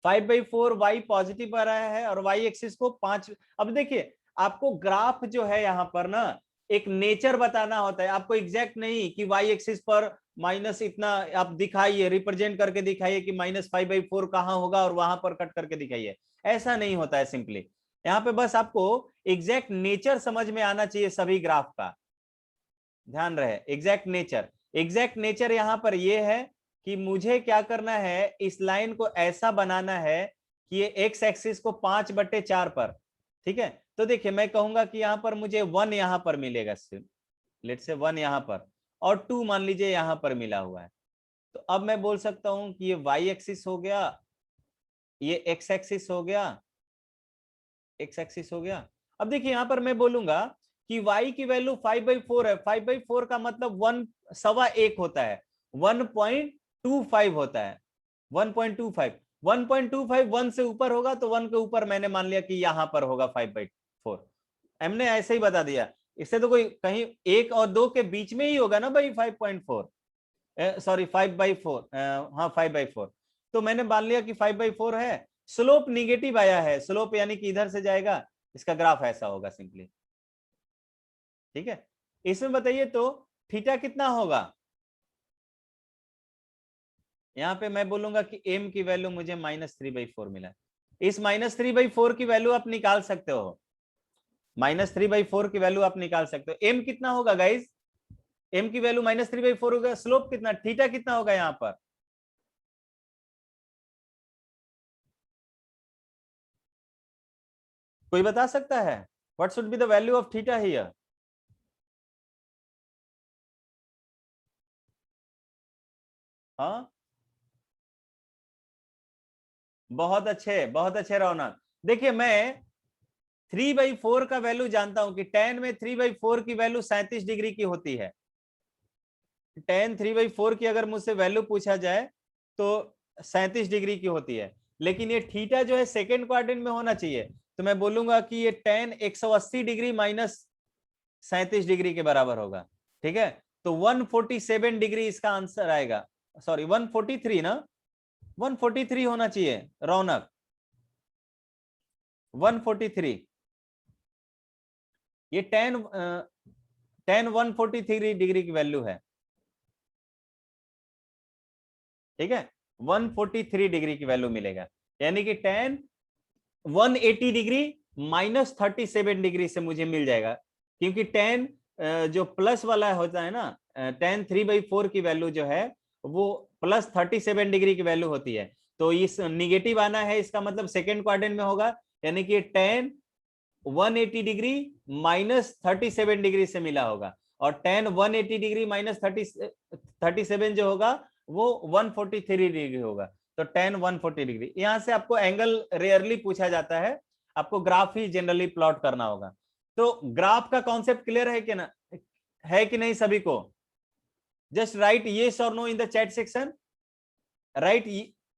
5/4 y पॉजिटिव आ रहा है और y एक्सिस को 5। अब देखिए आपको ग्राफ जो है यहाँ पर ना एक नेचर बताना होता है, आपको एग्जैक्ट नहीं कि y एक्सिस पर माइनस इतना आप दिखाइए, रिप्रेजेंट करके दिखाइए कि -5/4 कहाँ होगा और वहां पर कट करके दिखाइए, ऐसा नहीं होता है। सिंपली यहाँ पे बस आपको एग्जैक्ट नेचर समझ में आना चाहिए सभी ग्राफ का, ध्यान रहे एग्जैक्ट नेचर। एग्जैक्ट नेचर यहाँ पर यह है कि मुझे क्या करना है, इस लाइन को ऐसा बनाना है कि ये एक्स एक्सिस को 5/4 पर, ठीक है। तो देखिए मैं कहूंगा कि यहाँ पर मुझे 1 यहाँ पर मिलेगा, लेट से 1 यहाँ पर, और 2 मान लीजिए यहाँ पर मिला हुआ है। तो अब मैं बोल सकता हूं कि ये वाई एक्सिस हो गया, ये एक्स एक्सिस हो गया, एक्स एक्सिस हो गया। अब देखिए यहाँ पर मैं बोलूंगा कि y की वैल्यू 5/4 है। 5/4 का मतलब 1.1 होता है, 1.25 होता है, 1.25। 1.25 1 से ऊपर होगा तो 1 के ऊपर मैंने मान लिया कि यहां पर होगा 5/4। हमने ऐसे ही बता दिया, इससे तो कोई कहीं 1 और 2 के बीच में ही होगा ना भाई 5.4, सॉरी 5/4, हाँ 5/4। तो मैंने मान लिया कि 5/4 है। स्लोप निगेटिव आया है, स्लोप यानी कि इधर से जाएगा, इसका ग्राफ ऐसा होगा सिंपली, ठीक है। इसमें बताइए तो थीटा कितना होगा, यहां पे मैं बोलूंगा कि m की वैल्यू मुझे -3/4 मिला। इस -3/4 की वैल्यू आप निकाल सकते हो, -3/4 की वैल्यू आप निकाल सकते हो। m कितना होगा गाइस, m की वैल्यू -3/4 होगा। स्लोप कितना, थीटा कितना होगा यहां पर, कोई बता सकता है? What should be the value of theta here? हाँ बहुत अच्छे रौनक। देखिए मैं 3/4 का वैल्यू जानता हूं कि tan में 3/4 की वैल्यू 37 डिग्री की होती है। tan 3/4 की अगर मुझसे वैल्यू पूछा जाए तो 37 डिग्री की होती है, लेकिन ये थीटा जो है सेकेंड क्वाड्रेंट में होना चाहिए, तो मैं बोलूंगा कि ये tan 180 डिग्री माइनस 37 डिग्री के बराबर होगा, ठीक है। तो 147 डिग्री इसका आंसर आएगा, सॉरी 143 ना, 143 होना चाहिए रौनक, 143। ये tan 143 डिग्री की वैल्यू है, ठीक है। 143 डिग्री की वैल्यू मिलेगा, यानी कि tan 180 डिग्री माइनस 37 डिग्री से मुझे मिल जाएगा, क्योंकि tan जो प्लस वाला होता है ना, tan 3/4 की वैल्यू जो है वो प्लस 37 डिग्री की वैल्यू होती है। तो इस निगेटिव आना है, इसका मतलब सेकेंड क्वाड्रेंट में होगा, यानी कि tan 180 डिग्री माइनस 37 डिग्री से मिला होगा, और tan 180 डिग्री माइनस 37 जो होगा वो 143 डिग्री होगा। तो tan 140 डिग्री। यहां से आपको एंगल रेयरली पूछा जाता है, आपको ग्राफ ही जनरली प्लॉट करना होगा। तो ग्राफ का कॉन्सेप्ट क्लियर है कि ना, है कि नहीं सभी को? जस्ट राइट येस और no in the chat section. Write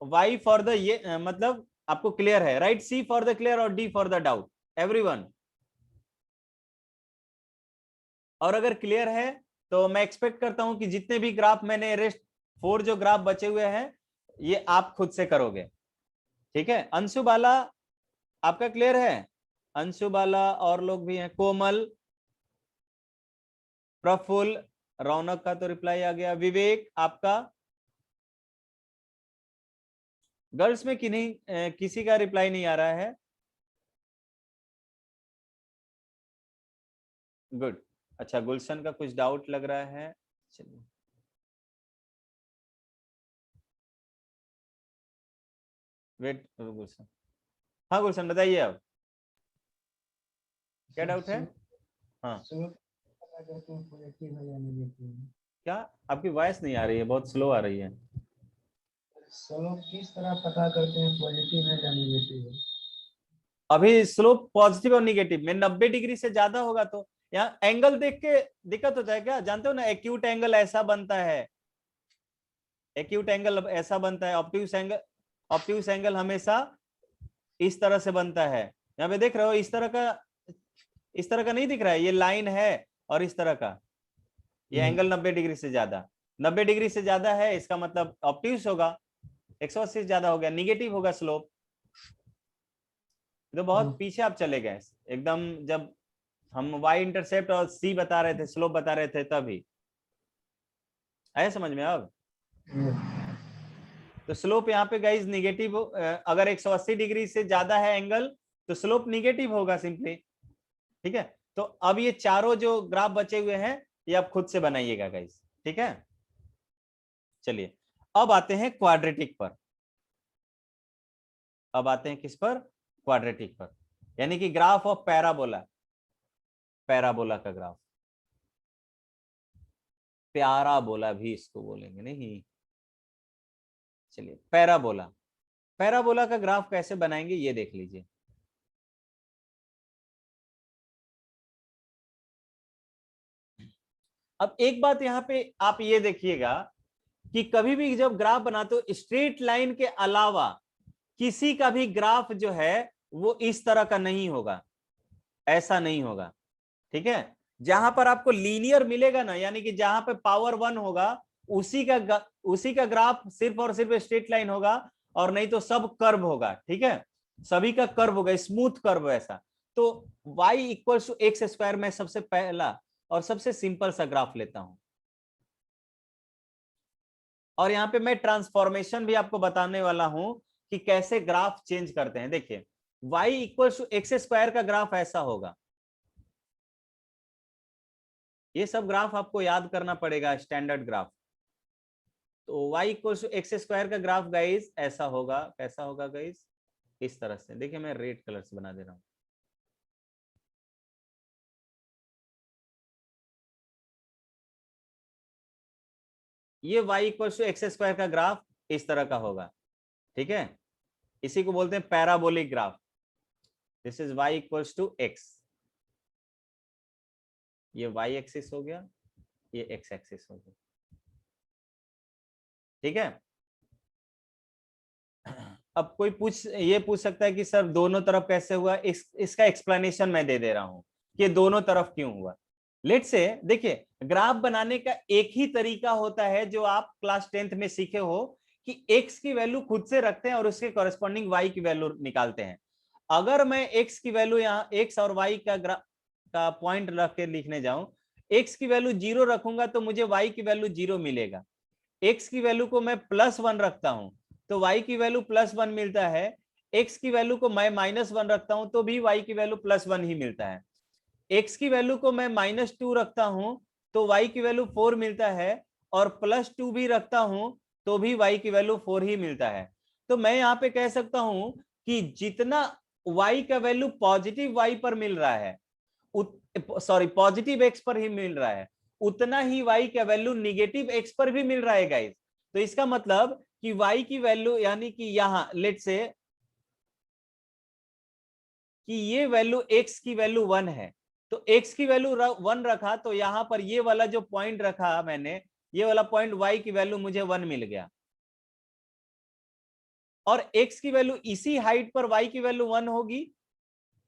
Y for the, ये मतलब आपको क्लियर है, write C for the clear और D for the doubt, everyone. और अगर क्लियर है तो मैं एक्सपेक्ट करता हूं कि जितने भी ग्राफ मैंने रेस्ट 4 जो ग्राफ बचे हुए हैं ये आप खुद से करोगे, ठीक है। अंशु बाला आपका क्लियर है? अंशु बाला और लोग भी हैं, कोमल, प्रफुल्ल, रौनक का तो रिप्लाई आ गया, विवेक आपका, गर्ल्स में कि नहीं, किसी का रिप्लाई नहीं आ रहा है। गुड, अच्छा गुलशन का कुछ डाउट लग रहा है, चलिए वेट गुलशन। हाँ गुलशन बताइए अब क्या डाउट है? हाँ क्या आपकी वॉइस नहीं आ रही है, बहुत स्लो आ रही है। स्लोप किस तरह पता करते हैं, पॉजिटिव है या नेगेटिव है? अभी स्लोप पॉजिटिव और निगेटिव में 90 डिग्री से ज्यादा होगा तो यहाँ एंगल देख के दिक्कत होता है क्या? जानते हो ना, एक्यूट एंगल ऐसा बनता है, एक्यूट एंगल ऐसा बनता है, ऑब्ट्यूस एंगल हमेशा इस तरह से बनता है। यहाँ पे देख रहे हो इस तरह का नहीं दिख रहा है, ये लाइन है और इस तरह का ये एंगल 90 डिग्री से ज्यादा, 90 डिग्री से ज्यादा है, इसका मतलब ऑब्ट्यूस होगा, 180 से ज्यादा हो गया निगेटिव होगा स्लोप। तो बहुत पीछे आप चले गए एकदम, जब हम y इंटरसेप्ट और c बता रहे थे, स्लोप बता रहे थे, तभी आया समझ में अब? तो स्लोप यहाँ पे गाइस निगेटिव, अगर 180 डिग्री से ज्यादा है एंगल तो स्लोप निगेटिव होगा सिंपली। ठीक है, तो अब ये चारों जो ग्राफ बचे हुए हैं ये आप खुद से बनाइएगा गाइस, ठीक है। चलिए अब आते हैं क्वाड्रेटिक पर, अब आते हैं किस पर? क्वाड्रेटिक पर, यानी कि ग्राफ ऑफ पैराबोला, पैराबोला का ग्राफ, प्याराबोला भी इसको बोलेंगे नहीं। चलिए पैराबोला, पैराबोला का ग्राफ कैसे बनाएंगे ये देख लीजिए। अब एक बात यहाँ पे आप ये देखिएगा कि कभी भी जब ग्राफ बनाते हो स्ट्रेट लाइन के अलावा किसी का भी ग्राफ जो है वो इस तरह का नहीं होगा, ऐसा नहीं होगा। ठीक है, जहां पर आपको लीनियर मिलेगा ना, यानी कि जहां पे पावर 1 होगा उसी का ग्राफ सिर्फ और सिर्फ स्ट्रेट लाइन होगा, और नहीं तो सब कर्व होगा। ठीक है, सभी का कर्व होगा, स्मूथ कर्व ऐसा। तो y equals to x square में सबसे पहला और सबसे सिंपल सा ग्राफ लेता हूं, और यहां पे मैं ट्रांसफॉर्मेशन भी आपको बताने वाला हूं कि कैसे ग्राफ चेंज करते हैं। देखिए y equals to x square का ग्राफ ऐसा होगा, ये सब ग्राफ आपको याद करना पड़ेगा, स्टैंडर्ड ग्राफ। तो y equals to x square का ग्राफ गाइस ऐसा होगा, कैसा होगा गाइस? इस तरह से। देखिए मैं रेड कलर से बना दे रहा हूं, ये y equals to x square का ग्राफ इस तरह का होगा। ठीक है, इसी को बोलते हैं parabolic graph. This is y equals to x, ये y एक्सिस हो गया, ये x एक्सिस हो गया। ठीक है, अब कोई ये पूछ सकता है कि सर दोनों तरफ कैसे हुआ? इसका एक्सप्लेनेशन मैं दे रहा हूं कि दोनों तरफ क्यों हुआ। लेट से देखिए, ग्राफ बनाने का एक ही तरीका होता है जो आप क्लास 10th में सीखे हो कि x की वैल्यू खुद से रखते हैं और उसके कॉरेस्पॉन्डिंग y की वैल्यू निकालते हैं। अगर मैं x की वैल्यू यहाँ x और y का पॉइंट रख के लिखने जाऊं, x की वैल्यू 0 रखूंगा तो मुझे y की वैल्यू 0 मिलेगा। x की वैल्यू को मैं +1 रखता हूं तो y की वैल्यू +1 मिलता है। x की वैल्यू को मैं -1 रखता हूं तो भी y की वैल्यू +1 ही मिलता है। x की वैल्यू को मैं -2 रखता हूं तो y की वैल्यू 4 मिलता है, और +2 भी रखता हूं तो भी y की वैल्यू 4 ही मिलता है। तो मैं यहाँ पे कह सकता हूं कि जितना y का वैल्यू पॉजिटिव y पर मिल रहा है, पॉजिटिव x पर ही मिल रहा है, उतना ही y का वैल्यू निगेटिव x पर भी मिल रहा है गाइस। तो इसका मतलब कि y की वैल्यू, यानी कि यहां लेट से कि ये वैल्यू x की वैल्यू 1 है, तो x की वैल्यू 1 रखा तो यहां पर ये वाला जो पॉइंट रखा मैंने, ये वाला पॉइंट y की वैल्यू मुझे 1 मिल गया, और x की वैल्यू इसी हाइट पर y की वैल्यू 1 होगी,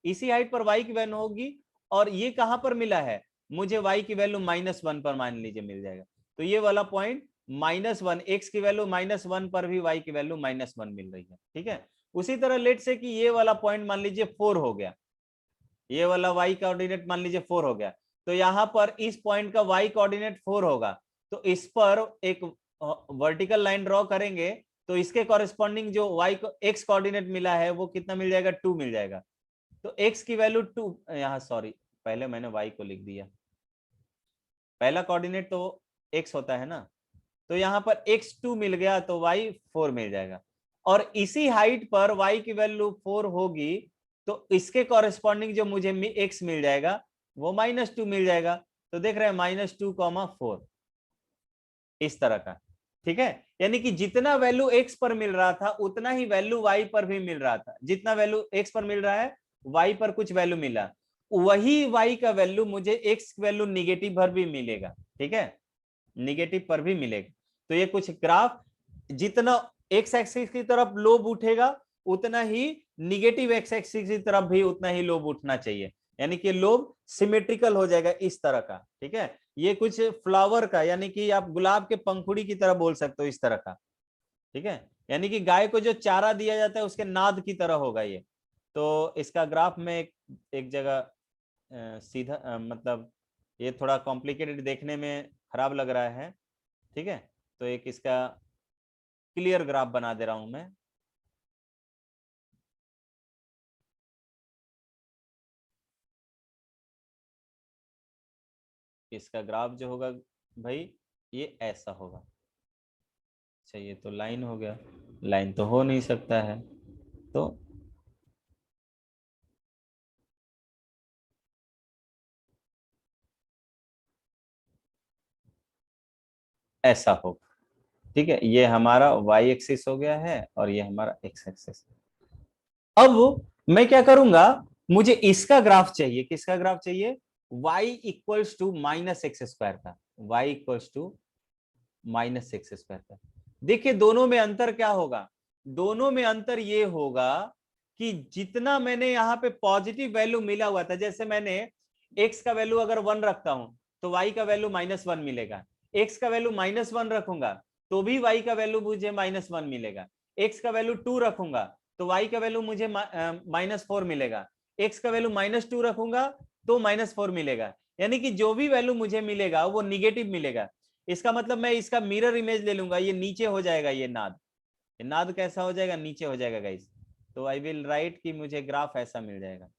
इसी हाइट पर y की वैल्यू होगी, और ये कहां पर मिला है? मुझे y की वैल्यू -1 पर मान लीजिए मिल जाएगा। तो ये वाला पॉइंट -1, x की वैल्यू -1 पर भी y की वैल्यू -1 मिल रही है। ठीक है, उसी तरह लेट से कि ये वाला पॉइंट मान लीजिए 4 हो गया, ये वाला y कोऑर्डिनेट मान लीजिए 4 हो गया, तो यहां पर इस पॉइंट का y कोऑर्डिनेट 4 होगा, तो इस पर एक वर्टिकल लाइन ड्रॉ करेंगे तो इसके कॉरेस्पॉन्डिंग जो y को x कोऑर्डिनेट मिला है वो कितना मिल जाएगा? 2 मिल जाएगा। तो x की वैल्यू 2, यहाँ सॉरी पहले मैंने y को लिख दिया, पहला कोऑर्डिनेट तो x होता है ना, तो यहाँ पर x 2 मिल गया तो y 4 मिल जाएगा, और इसी हाइट पर y की वैल्यू 4 होगी तो इसके कॉरेस्पॉन्डिंग जो मुझे x मिल जाएगा वो -2 मिल जाएगा। तो देख रहे हैं -2, 4 इस तरह का। ठीक है, यानी कि जितना वैल्यू x पर मिल रहा था उतना ही वैल्यू y पर भी मिल रहा था। जितना वैल्यू x पर मिल रहा है y पर कुछ वैल्यू मिला, वही y का वैल्यू मुझे x वैल्यू निगेटिव पर भी मिलेगा। ठीक है, निगेटिव पर भी मिलेगा। तो ये कुछ ग्राफ जितना x एक्सिस की तरफ लोब उठेगा उतना ही निगेटिव x एक्सिस की तरफ भी उतना ही लोब उठना चाहिए, यानी कि लोब सिमेट्रिकल हो जाएगा इस तरह का। ठीक है, ये कुछ फ्लावर का, यानी कि आप गुलाब के पंखुड़ी की तरह बोल सकते हो, इस तरह का। ठीक है, यानी कि गाय को जो चारा दिया जाता है उसके नाद की तरह होगा ये। तो इसका ग्राफ में एक जगह सीधा मतलब ये थोड़ा कॉम्प्लिकेटेड देखने में खराब लग रहा है। ठीक है, तो एक इसका क्लियर ग्राफ बना दे रहा हूं मैं। इसका ग्राफ जो होगा भाई ये ऐसा होगा। अच्छा, ये तो लाइन हो गया, लाइन तो हो नहीं सकता है, तो ऐसा होगा। ठीक है, ये हमारा y एक्सिस हो गया है और ये हमारा x एक्सिस। अब मैं क्या करूंगा, मुझे इसका ग्राफ चाहिए। किसका ग्राफ चाहिए? y equals to minus x square का, y equals to minus x square का। देखिए दोनों में अंतर क्या होगा, दोनों में अंतर ये होगा कि जितना मैंने यहाँ पे पॉजिटिव वैल्यू मिला हुआ था, जैसे मैंने x का वैल्यू अगर 1 रखता हूं तो y का वैल्यू -1 मिलेगा, x का वैल्यू -1 रखूंगा तो भी y का वैल्यू मुझे -1 मिलेगा, x का वैल्यू 2 रखूंगा तो y का वैल्यू मुझे -4 मिलेगा, x का वैल्यू -2 रखूंगा तो -4 मिलेगा। यानी कि जो भी वैल्यू मुझे मिलेगा वो निगेटिव मिलेगा। इसका मतलब मैं इसका मिरर इमेज ले लूंगा, ये नीचे हो जाएगा, ये नाद कैसा हो जाएगा, नीचे हो जाएगा गाइस। तो आई विल राइट कि मुझे ग्राफ ऐसा मिल जाएगा।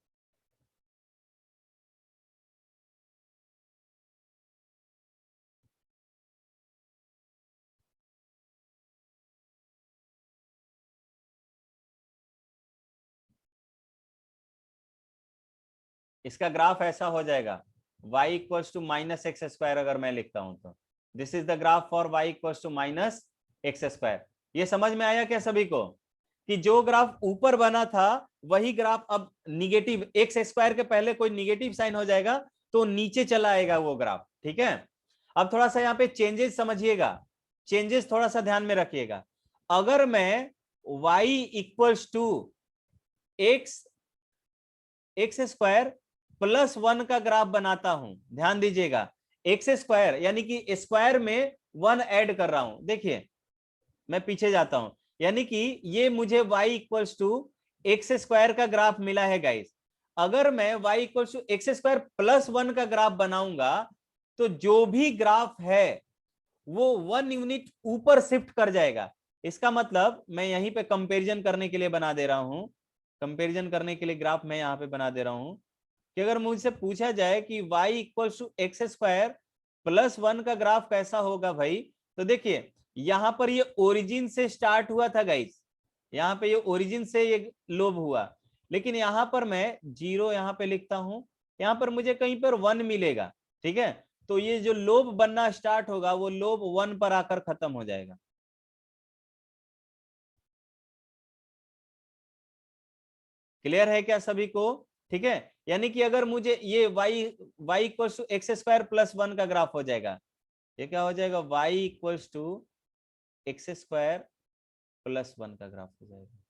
इसका ग्राफ ऐसा हो जाएगा, y equals to minus x square अगर मैं लिखता हूं तो this is the graph for y equals to minus x square. ये समझ में आया क्या सभी को, कि जो ग्राफ ऊपर बना था वही ग्राफ अब निगेटिव, एक्स स्क्वायर के पहले कोई निगेटिव साइन हो जाएगा तो नीचे चला आएगा वो ग्राफ। ठीक है, अब थोड़ा सा यहाँ पे चेंजेस समझिएगा, चेंजेस थोड़ा सा ध्यान में रखिएगा। अगर मैं y equals to x square +1 का ग्राफ बनाता हूं, ध्यान दीजिएगा, एक्स स्क्वायर यानी कि स्क्वायर में 1 ऐड कर रहा हूं। देखिए मैं पीछे जाता हूं, यानी कि ये मुझे y equals to x square का ग्राफ मिला है गाइस। अगर मैं y equals to x square +1 का ग्राफ बनाऊंगा तो जो भी ग्राफ है वो 1 यूनिट ऊपर शिफ्ट कर जाएगा। इसका मतलब मैं यहीं पे कंपैरिजन करने के लिए बना दे रहा हूं, कंपैरिजन करने के लिए ग्राफ मैं यहां पे बना दे रहा हूं कि अगर मुझसे पूछा जाए कि y equals to x square +1 का ग्राफ कैसा होगा भाई, तो देखिए यहां पर ये ओरिजिन से स्टार्ट हुआ था गाइस, यहाँ पे ये ओरिजिन से ये लोब हुआ, लेकिन यहाँ पर मैं 0 यहाँ पे लिखता हूं, यहाँ पर मुझे कहीं पर 1 मिलेगा। ठीक है, तो ये जो लोब बनना स्टार्ट होगा वो लोब 1 पर आकर खत्म हो जाएगा। क्लियर है क्या सभी को? ठीक है, यानी कि अगर मुझे ये y equals to x square +1 का ग्राफ हो जाएगा, ये क्या हो जाएगा, y equals to x square +1 का ग्राफ हो जाएगा।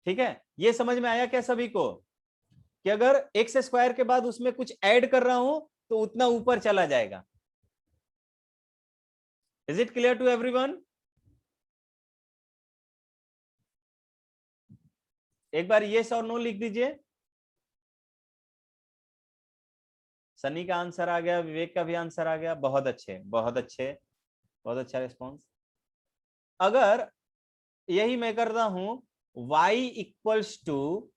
ठीक है, ये समझ में आया क्या सभी को, कि अगर एक्स स्क्वायर के बाद उसमें कुछ ऐड कर रहा हूं तो उतना ऊपर चला जाएगा। Is it clear to everyone? एक बार यस और नो लिख दीजिए। सनी का आंसर आ गया, विवेक का भी आंसर आ गया, बहुत अच्छे बहुत अच्छे, बहुत अच्छा रिस्पॉन्स। अगर यही मैं करता हूं y equals to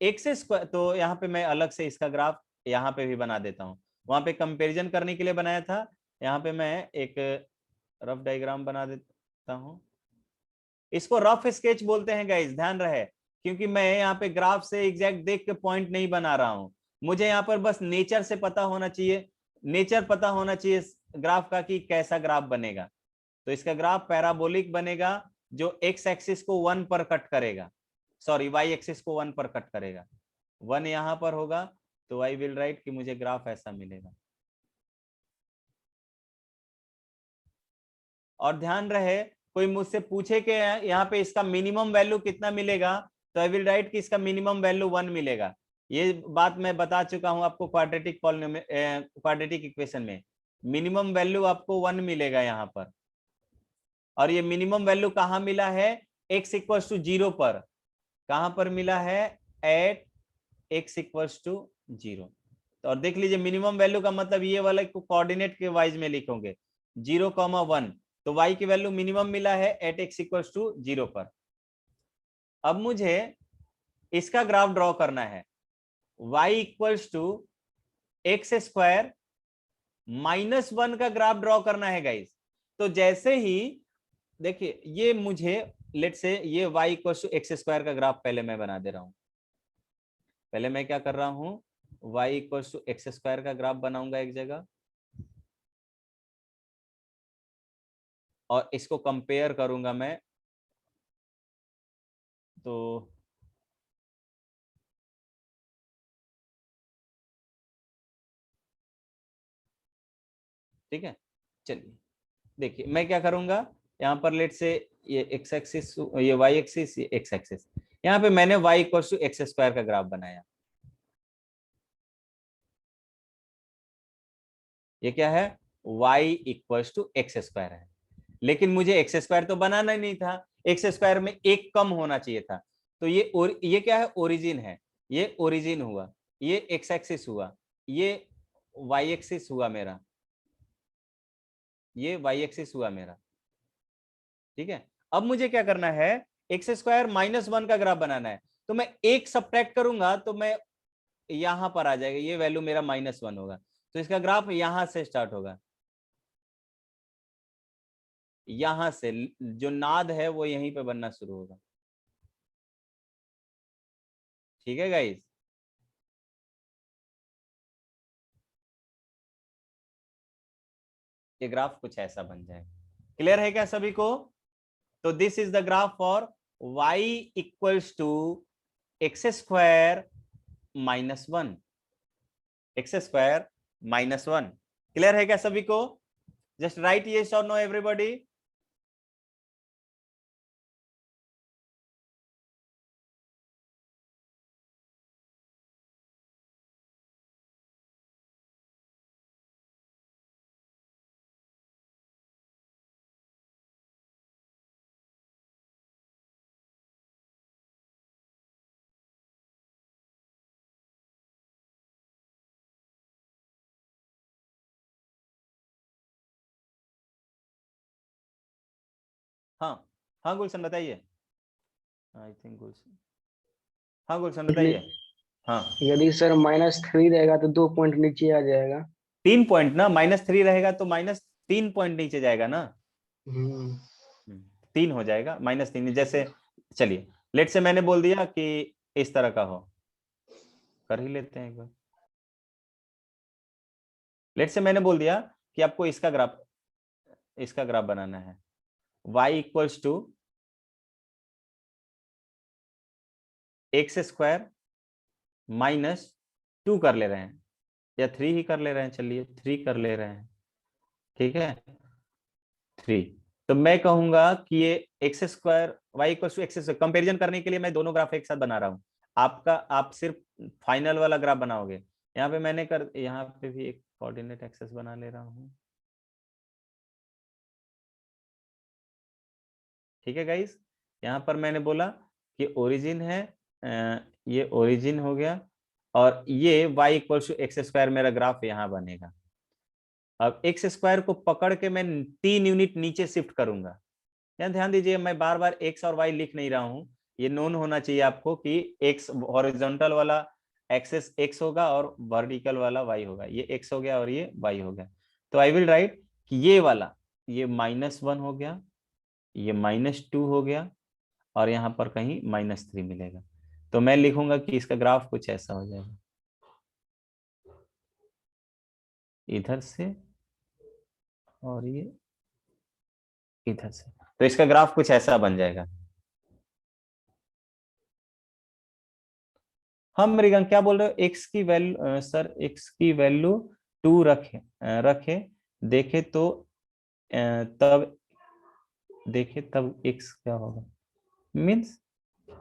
x square, तो यहाँ पे मैं अलग से इसका ग्राफ यहाँ पे भी बना देता हूँ, वहां पे कंपैरिजन करने के लिए बनाया था, यहाँ पे मैं एक रफ डायग्राम बना देता हूँ। इसको रफ स्केच बोलते हैं गाइस, ध्यान रहे, क्योंकि मैं यहाँ पे ग्राफ से एग्जैक्ट देख के पॉइंट नहीं बना रहा हूं, मुझे यहाँ पर बस नेचर से पता होना चाहिए। नेचर पता होना चाहिए ग्राफ का कि कैसा ग्राफ बनेगा। तो इसका ग्राफ पैराबोलिक बनेगा जो एक्स एक्सिस को 1 पर कट करेगा, सॉरी वाई एक्सिस को 1 पर कट करेगा। 1 यहां पर होगा तो आई विल राइट कि मुझे ग्राफ ऐसा मिलेगा। और ध्यान रहे कोई मुझसे पूछे कि यहाँ पे इसका मिनिमम वैल्यू कितना मिलेगा, तो आई विल राइट कि इसका मिनिमम वैल्यू 1 मिलेगा। ये बात मैं बता चुका हूं आपको क्वाड्रेटिक इक्वेशन में मिनिमम वैल्यू आपको 1 मिलेगा यहाँ पर। और ये मिनिमम वैल्यू कहाँ मिला है, x इक्वल्स टू 0 पर। कहां पर मिला है, एट x इक्वल्स टू 0। और देख लीजिए मिनिमम वैल्यू का मतलब ये वाला को कोऑर्डिनेट के वाइज में लिखोगे 0,1, तो y की वैल्यू मिनिमम मिला है एट x इक्वल्स टू 0 पर। अब मुझे इसका ग्राफ ड्रॉ करना है, y equals to x square -1 का ग्राफ ड्रॉ करना है गाइस। तो जैसे ही देखिए ये मुझे लेट से ये y equals to x square का ग्राफ पहले मैं बना दे रहा हूं। पहले मैं क्या कर रहा हूं, y equals to x square का ग्राफ बनाऊंगा एक जगह, और इसको कंपेयर करूंगा मैं। तो ठीक है, चलिए देखिए मैं क्या करूंगा, यहाँ पर लेट से ये एक्स एक्सिस, ये वाई एक्सिस, ये एक्स एक्सिस, यहाँ पे मैंने y equals to x square का ग्राफ बनाया। ये क्या है, y equals to x square है, लेकिन मुझे एक्स स्क्वायर तो बनाना ही नहीं था, एक्स स्क्वायर में एक कम होना चाहिए था। तो ये क्या है, ओरिजिन है, ये ओरिजिन हुआ, ये एक्स एक्सिस हुआ, ये वाई एक्सिस हुआ मेरा, ये वाई एक्सिस हुआ मेरा। ठीक है, अब मुझे क्या करना है, एक्स स्क्वायर -1 का ग्राफ बनाना है। तो मैं एक सब्ट्रैक्ट करूंगा तो मैं यहां पर आ जाएगा, ये वैल्यू मेरा -1 होगा, तो इसका ग्राफ यहां से स्टार्ट होगा, यहां से जो नाद है वो यहीं पे बनना शुरू होगा। ठीक है गाइस, ये ग्राफ कुछ ऐसा बन जाएगा। क्लियर है क्या सभी को? तो this is the graph for y equals to x square -1, x square -1। Clear है क्या सभी को? जस्ट राइट यस और नो एवरीबॉडी। हाँ हाँ गुलशन बताइए। आई थिंक गुलशन, हाँ गुलशन बताइए। हाँ यदि सर -3 रहेगा तो 2 पॉइंट नीचे आ जाएगा। 3 पॉइंट ना, -3 रहेगा तो -3 पॉइंट नीचे जाएगा ना, 3 हो जाएगा, -3 जैसे। चलिए लेट से मैंने बोल दिया कि इस तरह का हो, कर ही लेते हैं एक बार। लेट से मैंने बोल दिया कि आपको इसका ग्राफ बनाना है, y equals to x square -2 कर ले रहे हैं, या 3 ही कर ले रहे हैं, चलिए 3 कर ले रहे हैं। ठीक है 3, तो मैं कहूंगा कि ये x square Y equal to x square, comparison करने के लिए मैं दोनों ग्राफ एक साथ बना रहा हूं। आप सिर्फ फाइनल वाला ग्राफ बनाओगे। यहाँ पे मैंने यहाँ पे भी एक कोऑर्डिनेट एक्सेस बना ले रहा हूँ। ठीक है गाइस, यहाँ पर मैंने बोला कि ओरिजिन है, ये ओरिजिन हो गया, और ये y equal to x square मेरा ग्राफ यहाँ बनेगा। अब एक्स स्क्वायर को पकड़ के मैं 3 यूनिट नीचे शिफ्ट करूंगा। यहाँ ध्यान दीजिए मैं बार बार x और y लिख नहीं रहा हूं, ये नोन होना चाहिए आपको कि x हॉरिजॉन्टल वाला एक्सेस x होगा और वर्टिकल वाला y होगा। ये x हो गया और ये y हो गया। तो आई विल राइट कि ये वाला, ये -1 हो गया, ये -2 हो गया, और यहाँ पर कहीं -3 मिलेगा। तो मैं लिखूंगा कि इसका ग्राफ कुछ ऐसा हो जाएगा। इधर से और ये इधर से, तो इसका ग्राफ कुछ ऐसा बन जाएगा। हम मृगंक क्या बोल रहे हो, एक्स की वैल्यू सर, एक्स की वैल्यू 2 रखे देखे तो तब देखे तब एक्स क्या होगा, मीन्स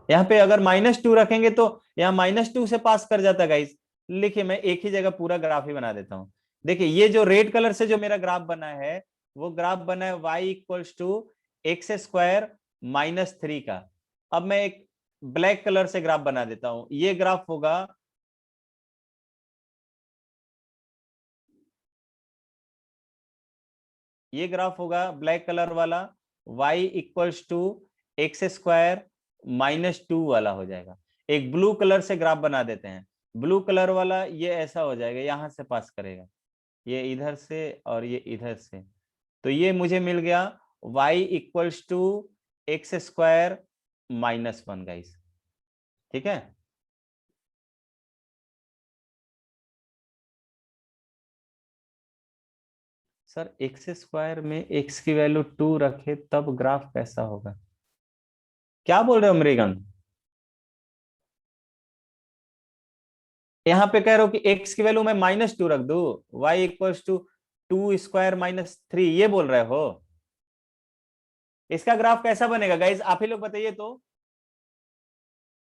यहाँ पे अगर -2 रखेंगे तो यहाँ -2 से पास कर जाता गाइस। लिखिए मैं एक ही जगह पूरा ग्राफ ही बना देता हूँ। देखिए ये जो रेड कलर से जो मेरा ग्राफ बना है वो ग्राफ बना है y इक्वल्स टू x² -3 का। अब मैं एक ब्लैक कलर से ग्राफ बना देता हूं, ये ग्राफ होगा ये ग्राफ होगा ब्लैक कलर वाला y इक्वल्स टू x² -2 वाला हो जाएगा। एक ब्लू कलर से ग्राफ बना देते हैं, ब्लू कलर वाला ये ऐसा हो जाएगा, यहां से पास करेगा, ये इधर से और ये इधर से, तो ये मुझे मिल गया y equals to x² -1 guys. ठीक है, सर x² में x की वैल्यू 2 रखे तब ग्राफ कैसा होगा, क्या बोल रहे हो मृगंक? यहां पे कह रहे हो कि x की वैल्यू मैं -2 रख दू, y इक्वल्स टू 2² -3, ये बोल रहे हो? इसका ग्राफ कैसा बनेगा गाइज, आप ही लोग बताइए तो।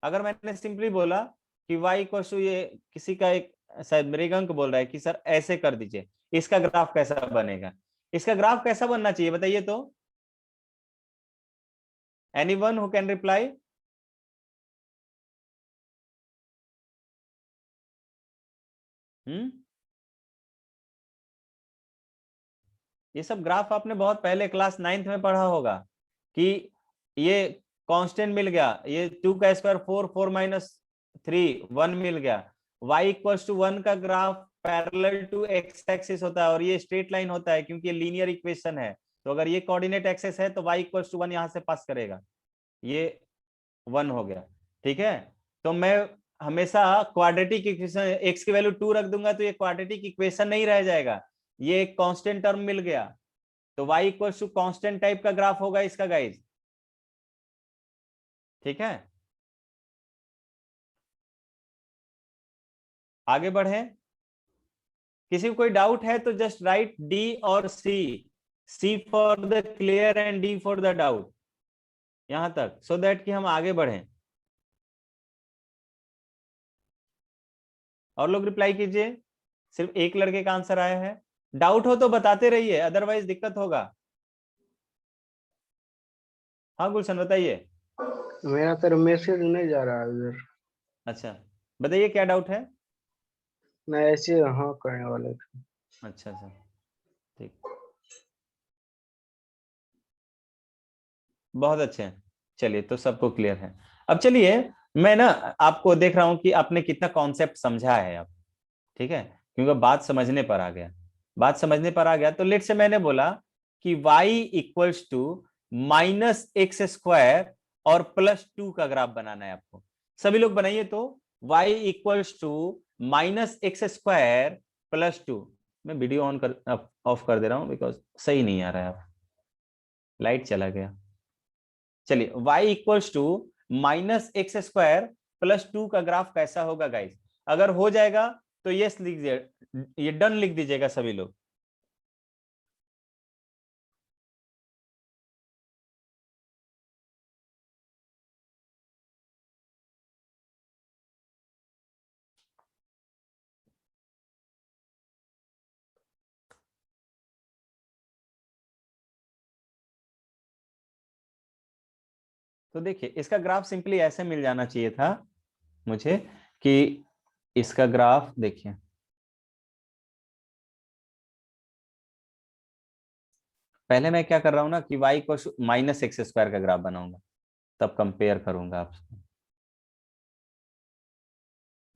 अगर मैंने सिंपली बोला कि y इक्वल्स टू, ये किसी का एक शायद मृगंक बोल रहा है कि सर ऐसे कर दीजिए, इसका ग्राफ कैसा बनेगा, इसका ग्राफ कैसा बनना चाहिए बताइए तो। Anyone who can reply? ये सब ग्राफ आपने बहुत पहले क्लास 9th में पढ़ा होगा कि ये कांस्टेंट मिल गया, ये 2 का स्क्वायर 4, 4 - 3 1 मिल गया, y इक्वल्स टू 1 का graph parallel to x axis होता है और ये स्ट्रेट लाइन होता है क्योंकि ये लीनियर इक्वेशन है, तो अगर ये कोऑर्डिनेट एक्सिस है तो y इक्वल्स टू 1 यहां से पास करेगा, ये 1 हो गया। ठीक है, तो मैं हमेशा क्वाड्रेटिक इक्वेशन x की वैल्यू 2 रख दूंगा तो ये क्वाड्रेटिक इक्वेशन नहीं रह जाएगा, ये एक कांस्टेंट टर्म मिल गया, तो y equals to constant type का ग्राफ होगा इसका गाइज। ठीक है, आगे बढ़े, किसी को कोई डाउट है तो जस्ट राइट D और C for the clear and D for the doubt, यहां तक, सो दैट कि हम आगे बढ़ें। और लोग रिप्लाई कीजिए, सिर्फ एक लड़के का आंसर आया है, डाउट हो तो बताते रहिए अदरवाइज दिक्कत होगा। हाँ गुलशन बताइए। मेरा तो मैसेज नहीं जा रहा है उधर। अच्छा बताइए क्या डाउट है। मैं ऐसे हाँ करने वाले थे। अच्छा अच्छा ठीक, बहुत अच्छे हैं, चलिए तो सबको क्लियर है। अब चलिए मैं ना आपको देख रहा हूं कि आपने कितना कॉन्सेप्ट समझा है अब, ठीक है, क्योंकि बात समझने पर आ गया, बात समझने पर आ गया, तो लेट से मैंने बोला कि y इक्वल्स टू -x² और +2 का ग्राफ बनाना है आपको, सभी लोग बनाइए तो। y इक्वल्स टू -x² +2, मैं वीडियो ऑन कर ऑफ कर दे रहा हूं बिकॉज सही नहीं आ रहा है, लाइट चला गया। चलिए y इक्वल्स टू -x² +2 का ग्राफ कैसा होगा गाइस, अगर हो जाएगा तो यस लिख दीजिए, ये डन लिख दीजिएगा सभी लोग। तो देखिए इसका ग्राफ सिंपली ऐसे मिल जाना चाहिए था मुझे कि इसका ग्राफ देखिए, पहले मैं क्या कर रहा हूं ना कि y को -x² का ग्राफ बनाऊंगा, तब कंपेयर करूंगा आपसे,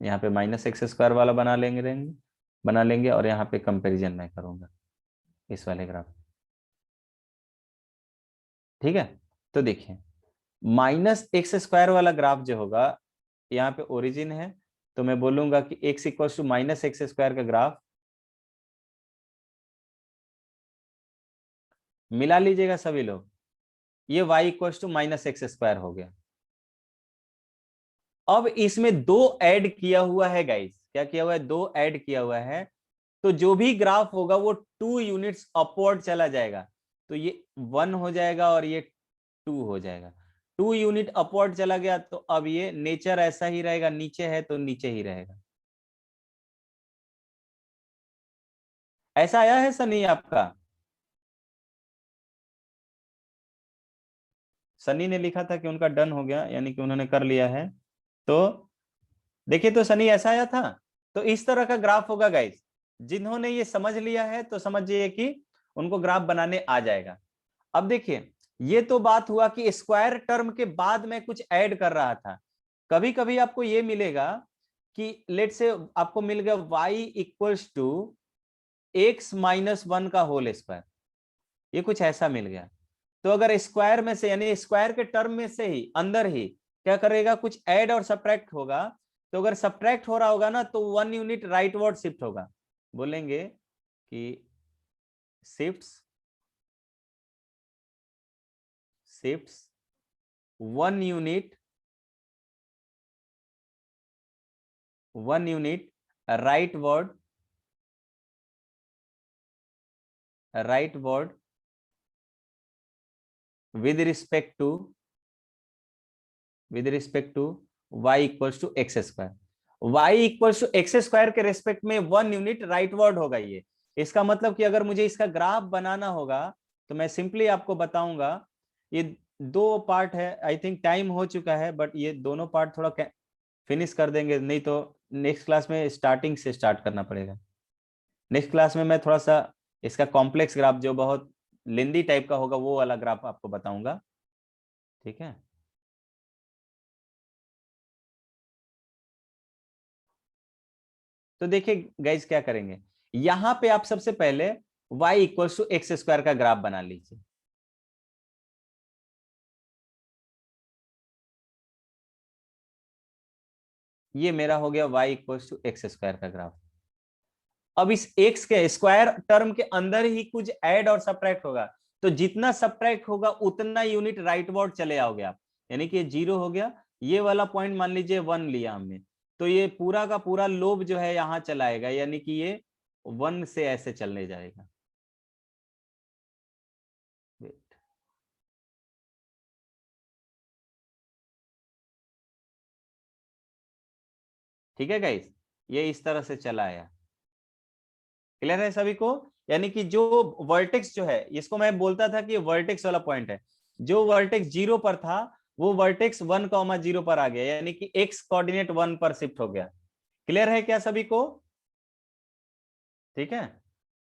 यहाँ पे -x² वाला बना लेंगे और यहाँ पे कंपैरिजन मैं करूंगा इस वाले ग्राफ। ठीक है, तो देखिए -x² वाला ग्राफ जो होगा, यहाँ पे ओरिजिन है तो मैं बोलूंगा कि x इक्वल टू -x² का ग्राफ मिला लीजिएगा सभी लोग, ये y equal to minus x square हो गया। अब इसमें दो ऐड किया हुआ है गाइस, क्या किया हुआ है, दो ऐड किया हुआ है, तो जो भी ग्राफ होगा वो 2 यूनिट्स अपवर्ड चला जाएगा, तो ये 1 हो जाएगा और ये 2 हो जाएगा। 2 यूनिट अपवर्ड चला गया तो अब ये नेचर ऐसा ही रहेगा, नीचे है तो नीचे ही रहेगा। ऐसा आया है सनी आपका? सनी ने लिखा था कि उनका डन हो गया, यानी कि उन्होंने कर लिया है। तो देखिए, तो सनी ऐसा आया था। तो इस तरह का ग्राफ होगा गाइस, जिन्होंने ये समझ लिया है तो समझिए कि उनको ग्राफ बनाने आ जाएगा। अब देखिए, ये तो बात हुआ कि स्क्वायर टर्म के बाद मैं कुछ ऐड कर रहा था। कभी कभी आपको ये मिलेगा कि लेट से आपको मिल गया y equals to x minus 1 का होल स्क्वायर, ये कुछ ऐसा मिल गया। तो अगर स्क्वायर में से, यानी स्क्वायर के टर्म में से ही अंदर ही क्या करेगा, कुछ ऐड और सब्ट्रैक्ट होगा। तो अगर सब्ट्रैक्ट हो रहा होगा ना, तो 1 यूनिट राइटवर्ड शिफ्ट होगा। बोलेंगे कि shifts 1 unit rightward with respect to y equals to x square. y equals to x square के रेस्पेक्ट में 1 यूनिट राइटवर्ड होगा ये। इसका मतलब कि अगर मुझे इसका ग्राफ बनाना होगा तो मैं सिंपली आपको बताऊंगा, ये दो पार्ट है, आई थिंक टाइम हो चुका है, बट ये दोनों पार्ट थोड़ा फिनिश कर देंगे, नहीं तो नेक्स्ट क्लास में स्टार्टिंग से स्टार्ट करना पड़ेगा। नेक्स्ट क्लास में मैं थोड़ा सा इसका कॉम्प्लेक्स ग्राफ, जो बहुत लेंदी टाइप का होगा, वो वाला ग्राफ आपको बताऊंगा, ठीक है। तो देखिए गाइज, क्या करेंगे, यहां पे आप सबसे पहले y equals to x square का ग्राफ बना लीजिए। ये मेरा हो गया y equals to x square का ग्राफ। अब इस x के स्क्वायर टर्म के अंदर ही कुछ ऐड और सब्ट्रैक्ट होगा, तो जितना सब्ट्रैक्ट होगा उतना यूनिट राइटवर्ड चले आओगे आप, यानी कि 0 हो गया। ये वाला पॉइंट मान लीजिए 1 लिया हमने, तो ये पूरा का पूरा लोब जो है यहां चलाएगा, यानी कि ये 1 से ऐसे चलने जाएगा। ठीक है गाइस, ये इस तरह से चला आया। क्लियर है सभी को? यानी कि जो वर्टेक्स जो है, इसको मैं बोलता था कि वर्टेक्स वाला पॉइंट है, जो वर्टेक्स 0 पर था वो वर्टेक्स 1,0 पर आ गया, यानी कि x कोऑर्डिनेट 1 पर शिफ्ट हो गया। क्लियर है क्या सभी को? ठीक है।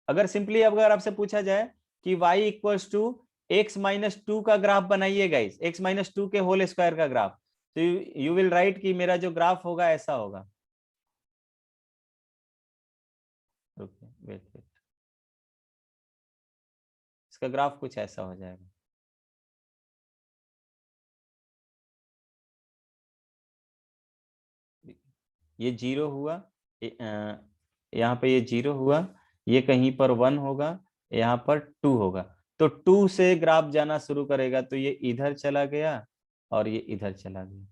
अगर सिंपली अगर आपसे पूछा जाए कि y equals to x minus 2 का ग्राफ बनाइए गाइस, x माइनस 2 के होल स्क्वायर का ग्राफ, तो यू विल राइट कि मेरा जो ग्राफ होगा ऐसा होगा। वेट, इसका ग्राफ कुछ ऐसा हो जाएगा। ये 0 हुआ, यहाँ पे ये 0 हुआ, ये कहीं पर 1 होगा, यहाँ पर 2 होगा, तो 2 से ग्राफ जाना शुरू करेगा, तो ये इधर चला गया और ये इधर चला गया।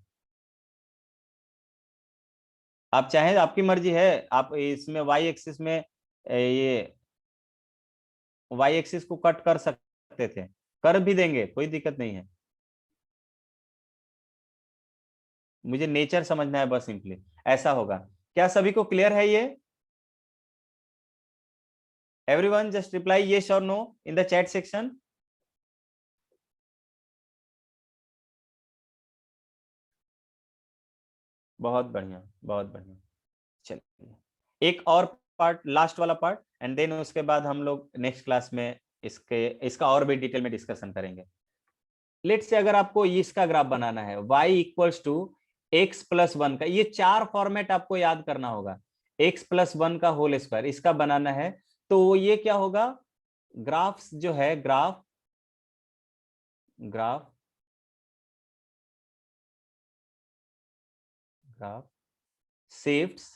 आप चाहे, आपकी मर्जी है, आप इसमें y एक्सिस में ये y एक्सिस को कट कर सकते थे, कर भी देंगे, कोई दिक्कत नहीं है। मुझे नेचर समझना है बस, सिंपली ऐसा होगा। क्या सभी को क्लियर है ये? Everyone just reply yes or no in the chat section. बहुत बढ़िया, बहुत बढ़िया। चलिए एक और पार्ट, लास्ट वाला पार्ट, एंड देन उसके बाद हम लोग नेक्स्ट क्लास में इसका और भी डिटेल में डिस्कशन करेंगे। लेट से अगर आपको इसका ग्राफ बनाना है, y equals to x plus 1 का, ये 4 फॉर्मेट आपको याद करना होगा, x प्लस 1 का होल स्क्वायर, इसका बनाना है, तो ये क्या होगा, ग्राफ जो है, graph shapes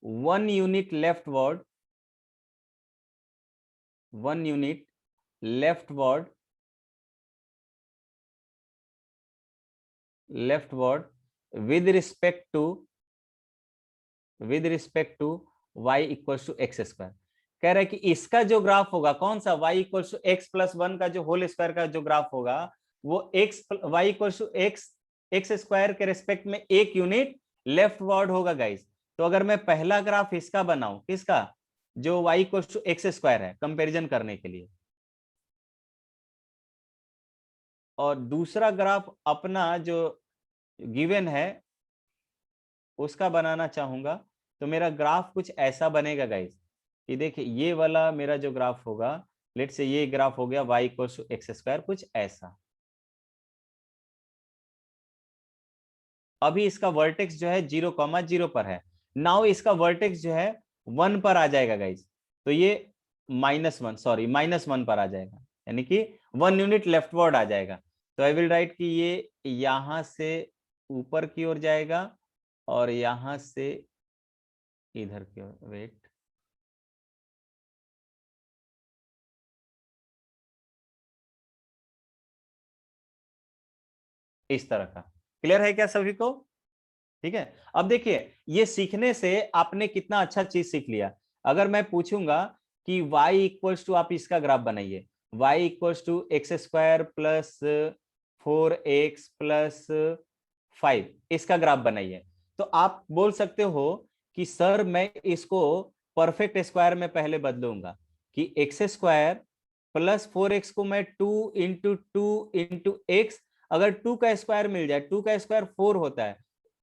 1 unit leftward 1 unit leftward with respect to y equals to x square. कह रहा है कि इसका जो ग्राफ होगा कौन सा, y equals to x plus one का जो होल स्क्वायर का जो ग्राफ होगा वो y equals to x square के रेस्पेक्ट में एक यूनिट लेफ्टवर्ड होगा गाइस। तो अगर मैं पहला ग्राफ इसका बनाऊं, किसका, जो y equals to x square है, कंपैरिजन करने के लिए, और दूसरा ग्राफ अपना जो गिवन है उसका बनाना चाहूंगा, तो मेरा ग्राफ कुछ ऐसा बनेगा गाइस कि देखिए ये वाला मेरा जो ग्राफ होगा, लेट से ये ग्राफ हो गया y equals to x square, कुछ ऐसा। अभी इसका वर्टेक्स जो है 0,0 पर है, नाउ इसका वर्टेक्स जो है 1 पर आ जाएगा गाइस, तो ये -1 पर आ जाएगा, यानी कि 1 यूनिट लेफ्टवर्ड आ जाएगा। तो आई विल राइट कि ये यहां से ऊपर की ओर जाएगा और यहां से इधर की ओर, वेट, इस तरह का। क्लियर है क्या सभी को? ठीक है। अब देखिए ये सीखने से आपने कितना अच्छा चीज सीख लिया। अगर मैं पूछूंगा कि y इक्वल्स टू, आप इसका ग्राफ बनाइए, y equals to x square plus 4x plus 5, इसका ग्राफ बनाइए, तो आप बोल सकते हो कि सर मैं इसको परफेक्ट स्क्वायर में पहले बदलूंगा कि एक्स स्क्वायर प्लस 4x को मैं 2 इंटू 2 इंटू एक्स, अगर 2 का स्क्वायर मिल जाए, 2 का स्क्वायर 4 होता है,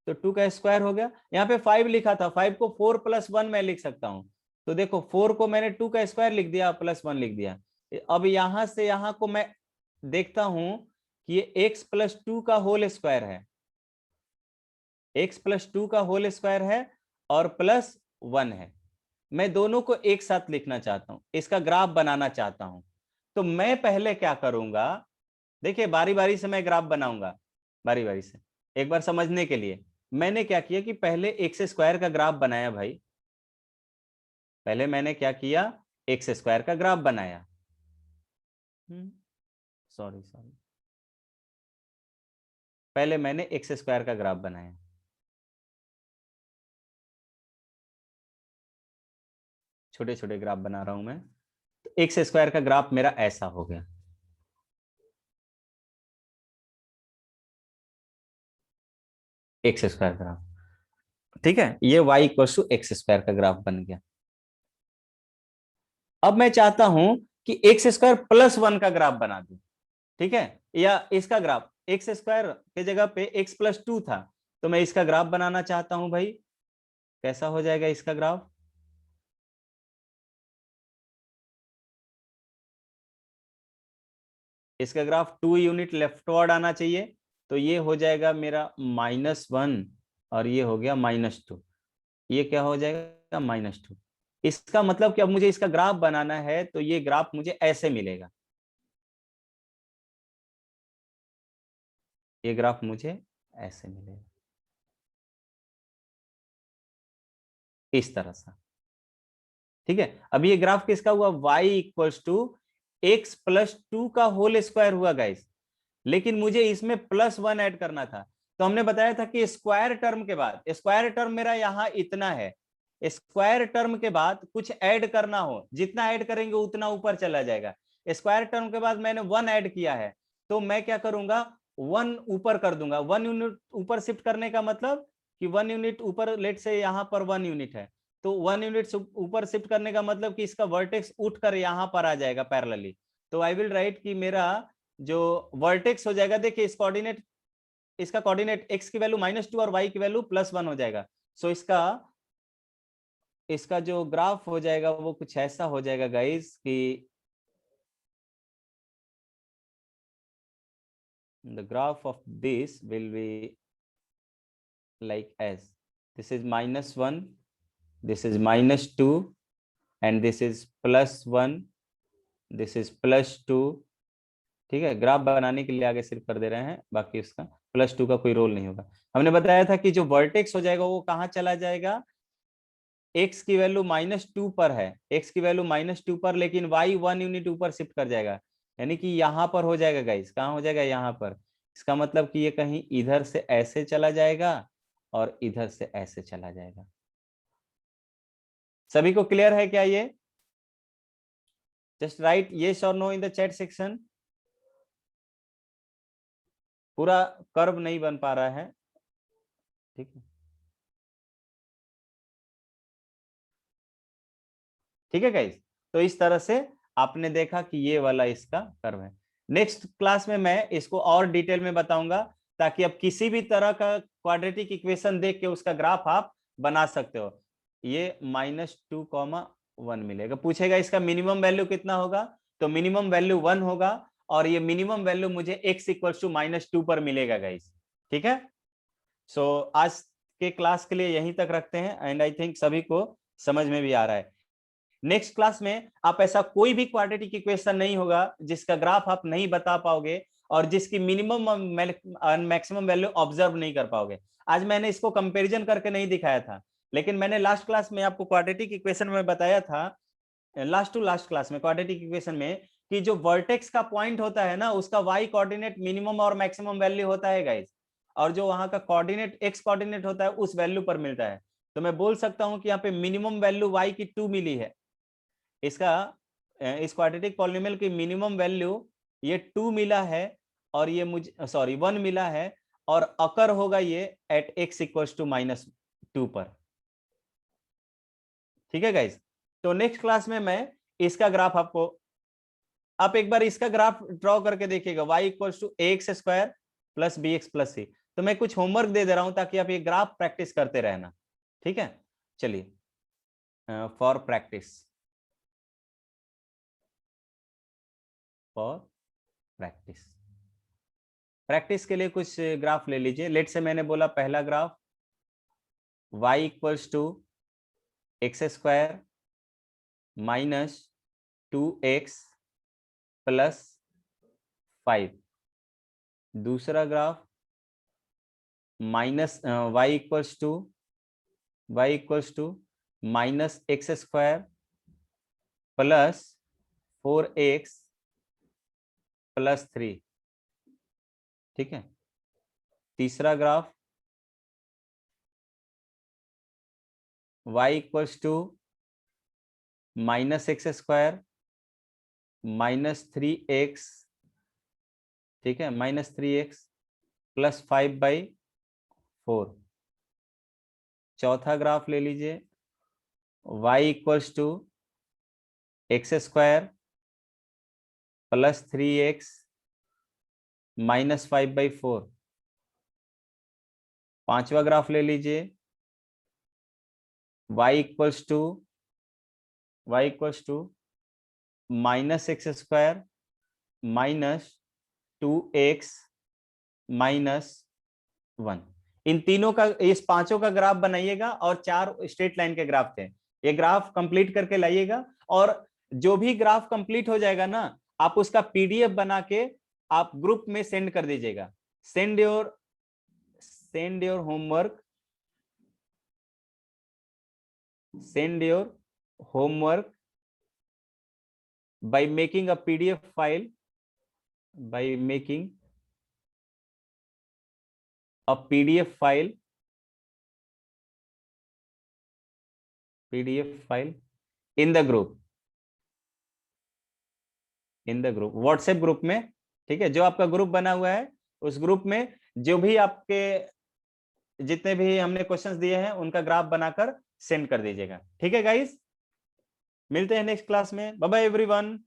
तो 2 का स्क्वायर हो गया। यहाँ पे 5 लिखा था, 5 को 4 प्लस 1 मैं लिख सकता हूँ, तो देखो 4 को मैंने 2 का स्क्वायर लिख दिया प्लस 1 लिख दिया। अब यहां से यहां को मैं देखता हूं कि ये x प्लस 2 का होल स्क्वायर है, x प्लस 2 का होल स्क्वायर है और प्लस 1 है। मैं दोनों को एक साथ लिखना चाहता हूं, इसका ग्राफ बनाना चाहता हूं, तो मैं पहले क्या करूंगा, देखिए बारी बारी से मैं ग्राफ बनाऊंगा, बारी बारी से। एक बार समझने के लिए मैंने क्या किया कि पहले एक्स स्क्वायर का ग्राफ बनाया भाई, पहले मैंने क्या किया, एक्स स्क्वायर का ग्राफ बनाया, सॉरी पहले मैंने एक्स स्क्वायर का ग्राफ बनाया, छोटे छोटे ग्राफ बना रहा हूं मैं, तो एक्स स्क्वायर का ग्राफ मेरा ऐसा हो गया, एक्स स्क्वायर ग्राफ, ठीक है, ये y equal to x square का ग्राफ बन गया। अब मैं चाहता हूं कि एक्स स्क्वायर प्लस 1 का ग्राफ बना दूं, ठीक है, या इसका ग्राफ, एक्स स्क्वायर के जगह पे एक्स प्लस 2 था, तो मैं इसका ग्राफ बनाना चाहता हूं भाई, कैसा हो जाएगा इसका ग्राफ, इसका ग्राफ 2 यूनिट लेफ्टवर्ड आना चाहिए, तो ये हो जाएगा मेरा -1 और ये हो गया -2, ये क्या हो जाएगा -2। इसका मतलब कि अब मुझे इसका ग्राफ बनाना है, तो ये ग्राफ मुझे ऐसे मिलेगा, ये ग्राफ मुझे ऐसे मिलेगा, इस तरह से, ठीक है। अब ये ग्राफ किसका हुआ, y equals to x plus 2 का होल स्क्वायर हुआ गाइस, लेकिन मुझे इसमें +1 ऐड करना था। तो हमने बताया था कि स्क्वायर टर्म के बाद, स्क्वायर टर्म मेरा यहाँ इतना है, स्क्वायर टर्म के बाद कुछ ऐड करना हो, जितना ऐड करेंगे उतना ऊपर चला जाएगा। स्क्वायर टर्म के बाद मैंने 1 ऐड किया है, तो मैं क्या करूंगा, 1 ऊपर कर दूंगा। 1 यूनिट ऊपर शिफ्ट करने का मतलब कि 1 यूनिट ऊपर, लेट से यहाँ पर 1 यूनिट है, तो 1 यूनिट ऊपर शिफ्ट करने का मतलब कि इसका वर्टेक्स उठकर यहाँ पर आ जाएगा पैरेलली। तो आई विल राइट कि मेरा जो वर्टेक्स हो जाएगा, देखिए इस कोऑर्डिनेट, इसका कोऑर्डिनेट x की वैल्यू -2 और y की वैल्यू +1 हो जाएगा। सो इसका जो ग्राफ हो जाएगा वो कुछ ऐसा हो जाएगा गाइस कि the graph of this will be like as, this is -1, this is -2 and this is +1, this is +2, ठीक है। ग्राफ बनाने के लिए आगे सिर्फ कर दे रहे हैं, बाकी उसका +2 का कोई रोल नहीं होगा। हमने बताया था कि जो वर्टेक्स हो जाएगा वो कहाँ चला जाएगा, x की वैल्यू -2 पर है, x की वैल्यू -2 पर, लेकिन y 1 यूनिट ऊपर शिफ्ट कर जाएगा, यानी कि यहां पर हो जाएगा गाइस, कहां हो जाएगा, यहां पर। इसका मतलब कि ये कहीं इधर से ऐसे चला जाएगा और इधर से ऐसे चला जाएगा। सभी को क्लियर है क्या ये? जस्ट राइट येस और no in the chat section. पूरा कर्व नहीं बन पा रहा है, ठीक है, ठीक है गाइस। तो इस तरह से आपने देखा कि ये वाला इसका कर्व है। नेक्स्ट क्लास में मैं इसको और डिटेल में बताऊंगा, ताकि अब किसी भी तरह का क्वाड्रेटिक इक्वेशन देख के उसका ग्राफ आप बना सकते हो। ये -2,1 मिलेगा। पूछेगा इसका मिनिमम वैल्यू कितना होगा, तो मिनिमम वैल्यू 1 होगा, और ये मिनिमम वैल्यू मुझे x = -2 पर मिलेगा गाइस, ठीक है। सो आज के क्लास के लिए यहीं तक रखते हैं, एंड आई थिंक सभी को समझ में भी आ रहा है। नेक्स्ट क्लास में आप ऐसा कोई भी क्वाड्रेटिक इक्वेशन नहीं होगा जिसका ग्राफ आप नहीं बता पाओगे और जिसकी मिनिमम और मैक्सिमम वैल्यू ऑब्जर्व नहीं कर पाओगे। आज मैंने इसको कंपैरिजन करके नहीं दिखाया था, लेकिन मैंने लास्ट क्लास में आपको क्वाड्रेटिक इक्वेशन में बताया था, लास्ट टू लास्ट क्लास में क्वाड्रेटिक इक्वेशन में, कि जो वर्टेक्स का पॉइंट होता है ना, उसका y कोऑर्डिनेट मिनिमम और मैक्सिमम वैल्यू होता है गाइस, और जो वहां का कोऑर्डिनेट x कोऑर्डिनेट होता है उस वैल्यू पर मिलता है। तो मैं बोल सकता हूं कि यहाँ पे मिनिमम वैल्यू y की 2 मिली है, इसका इस क्वाड्रेटिक पॉलिनोमियल की मिनिमम वैल्यू ये 2 मिला है, और ये मुझे 1 मिला है, और अकर होगा ये एट x = -2 पर, ठीक है गाइस। तो नेक्स्ट क्लास में मैं इसका ग्राफ आपको, आप एक बार इसका ग्राफ ड्रॉ करके देखिएगा, y = ax² + bx + c। तो मैं कुछ होमवर्क दे रहा हूं ताकि आप ये ग्राफ प्रैक्टिस करते रहना, ठीक है। चलिए फॉर प्रैक्टिस, प्रैक्टिस के लिए कुछ ग्राफ ले लीजिए। लेट से मैंने बोला पहला ग्राफ y = x² - 2x + 5। दूसरा ग्राफ y = -x² + 4x + 3, ठीक है। तीसरा ग्राफ y = -x² - 3x, ठीक है, -3x + 5/4। चौथा ग्राफ ले लीजिए y = x² + 3x - 5/4। पांचवा ग्राफ ले लीजिए y = -x² - 2x - 1। इन तीनों का, इस पांचों का ग्राफ बनाइएगा, और 4 स्ट्रेट लाइन के ग्राफ थे। ये ग्राफ कंप्लीट करके लाइएगा, और जो भी ग्राफ कंप्लीट हो जाएगा ना, आप उसका पीडीएफ बना के आप ग्रुप में सेंड कर दीजिएगा। Send your homework, by making a PDF file, in the group, WhatsApp group में, ठीक है। जो आपका ग्रुप बना हुआ है उस ग्रुप में जो भी आपके जितने भी हमने क्वेश्चंस दिए हैं उनका ग्राफ बनाकर सेंड कर दीजिएगा, ठीक है गाइस। मिलते हैं नेक्स्ट क्लास में, बाय बाय एवरीवन।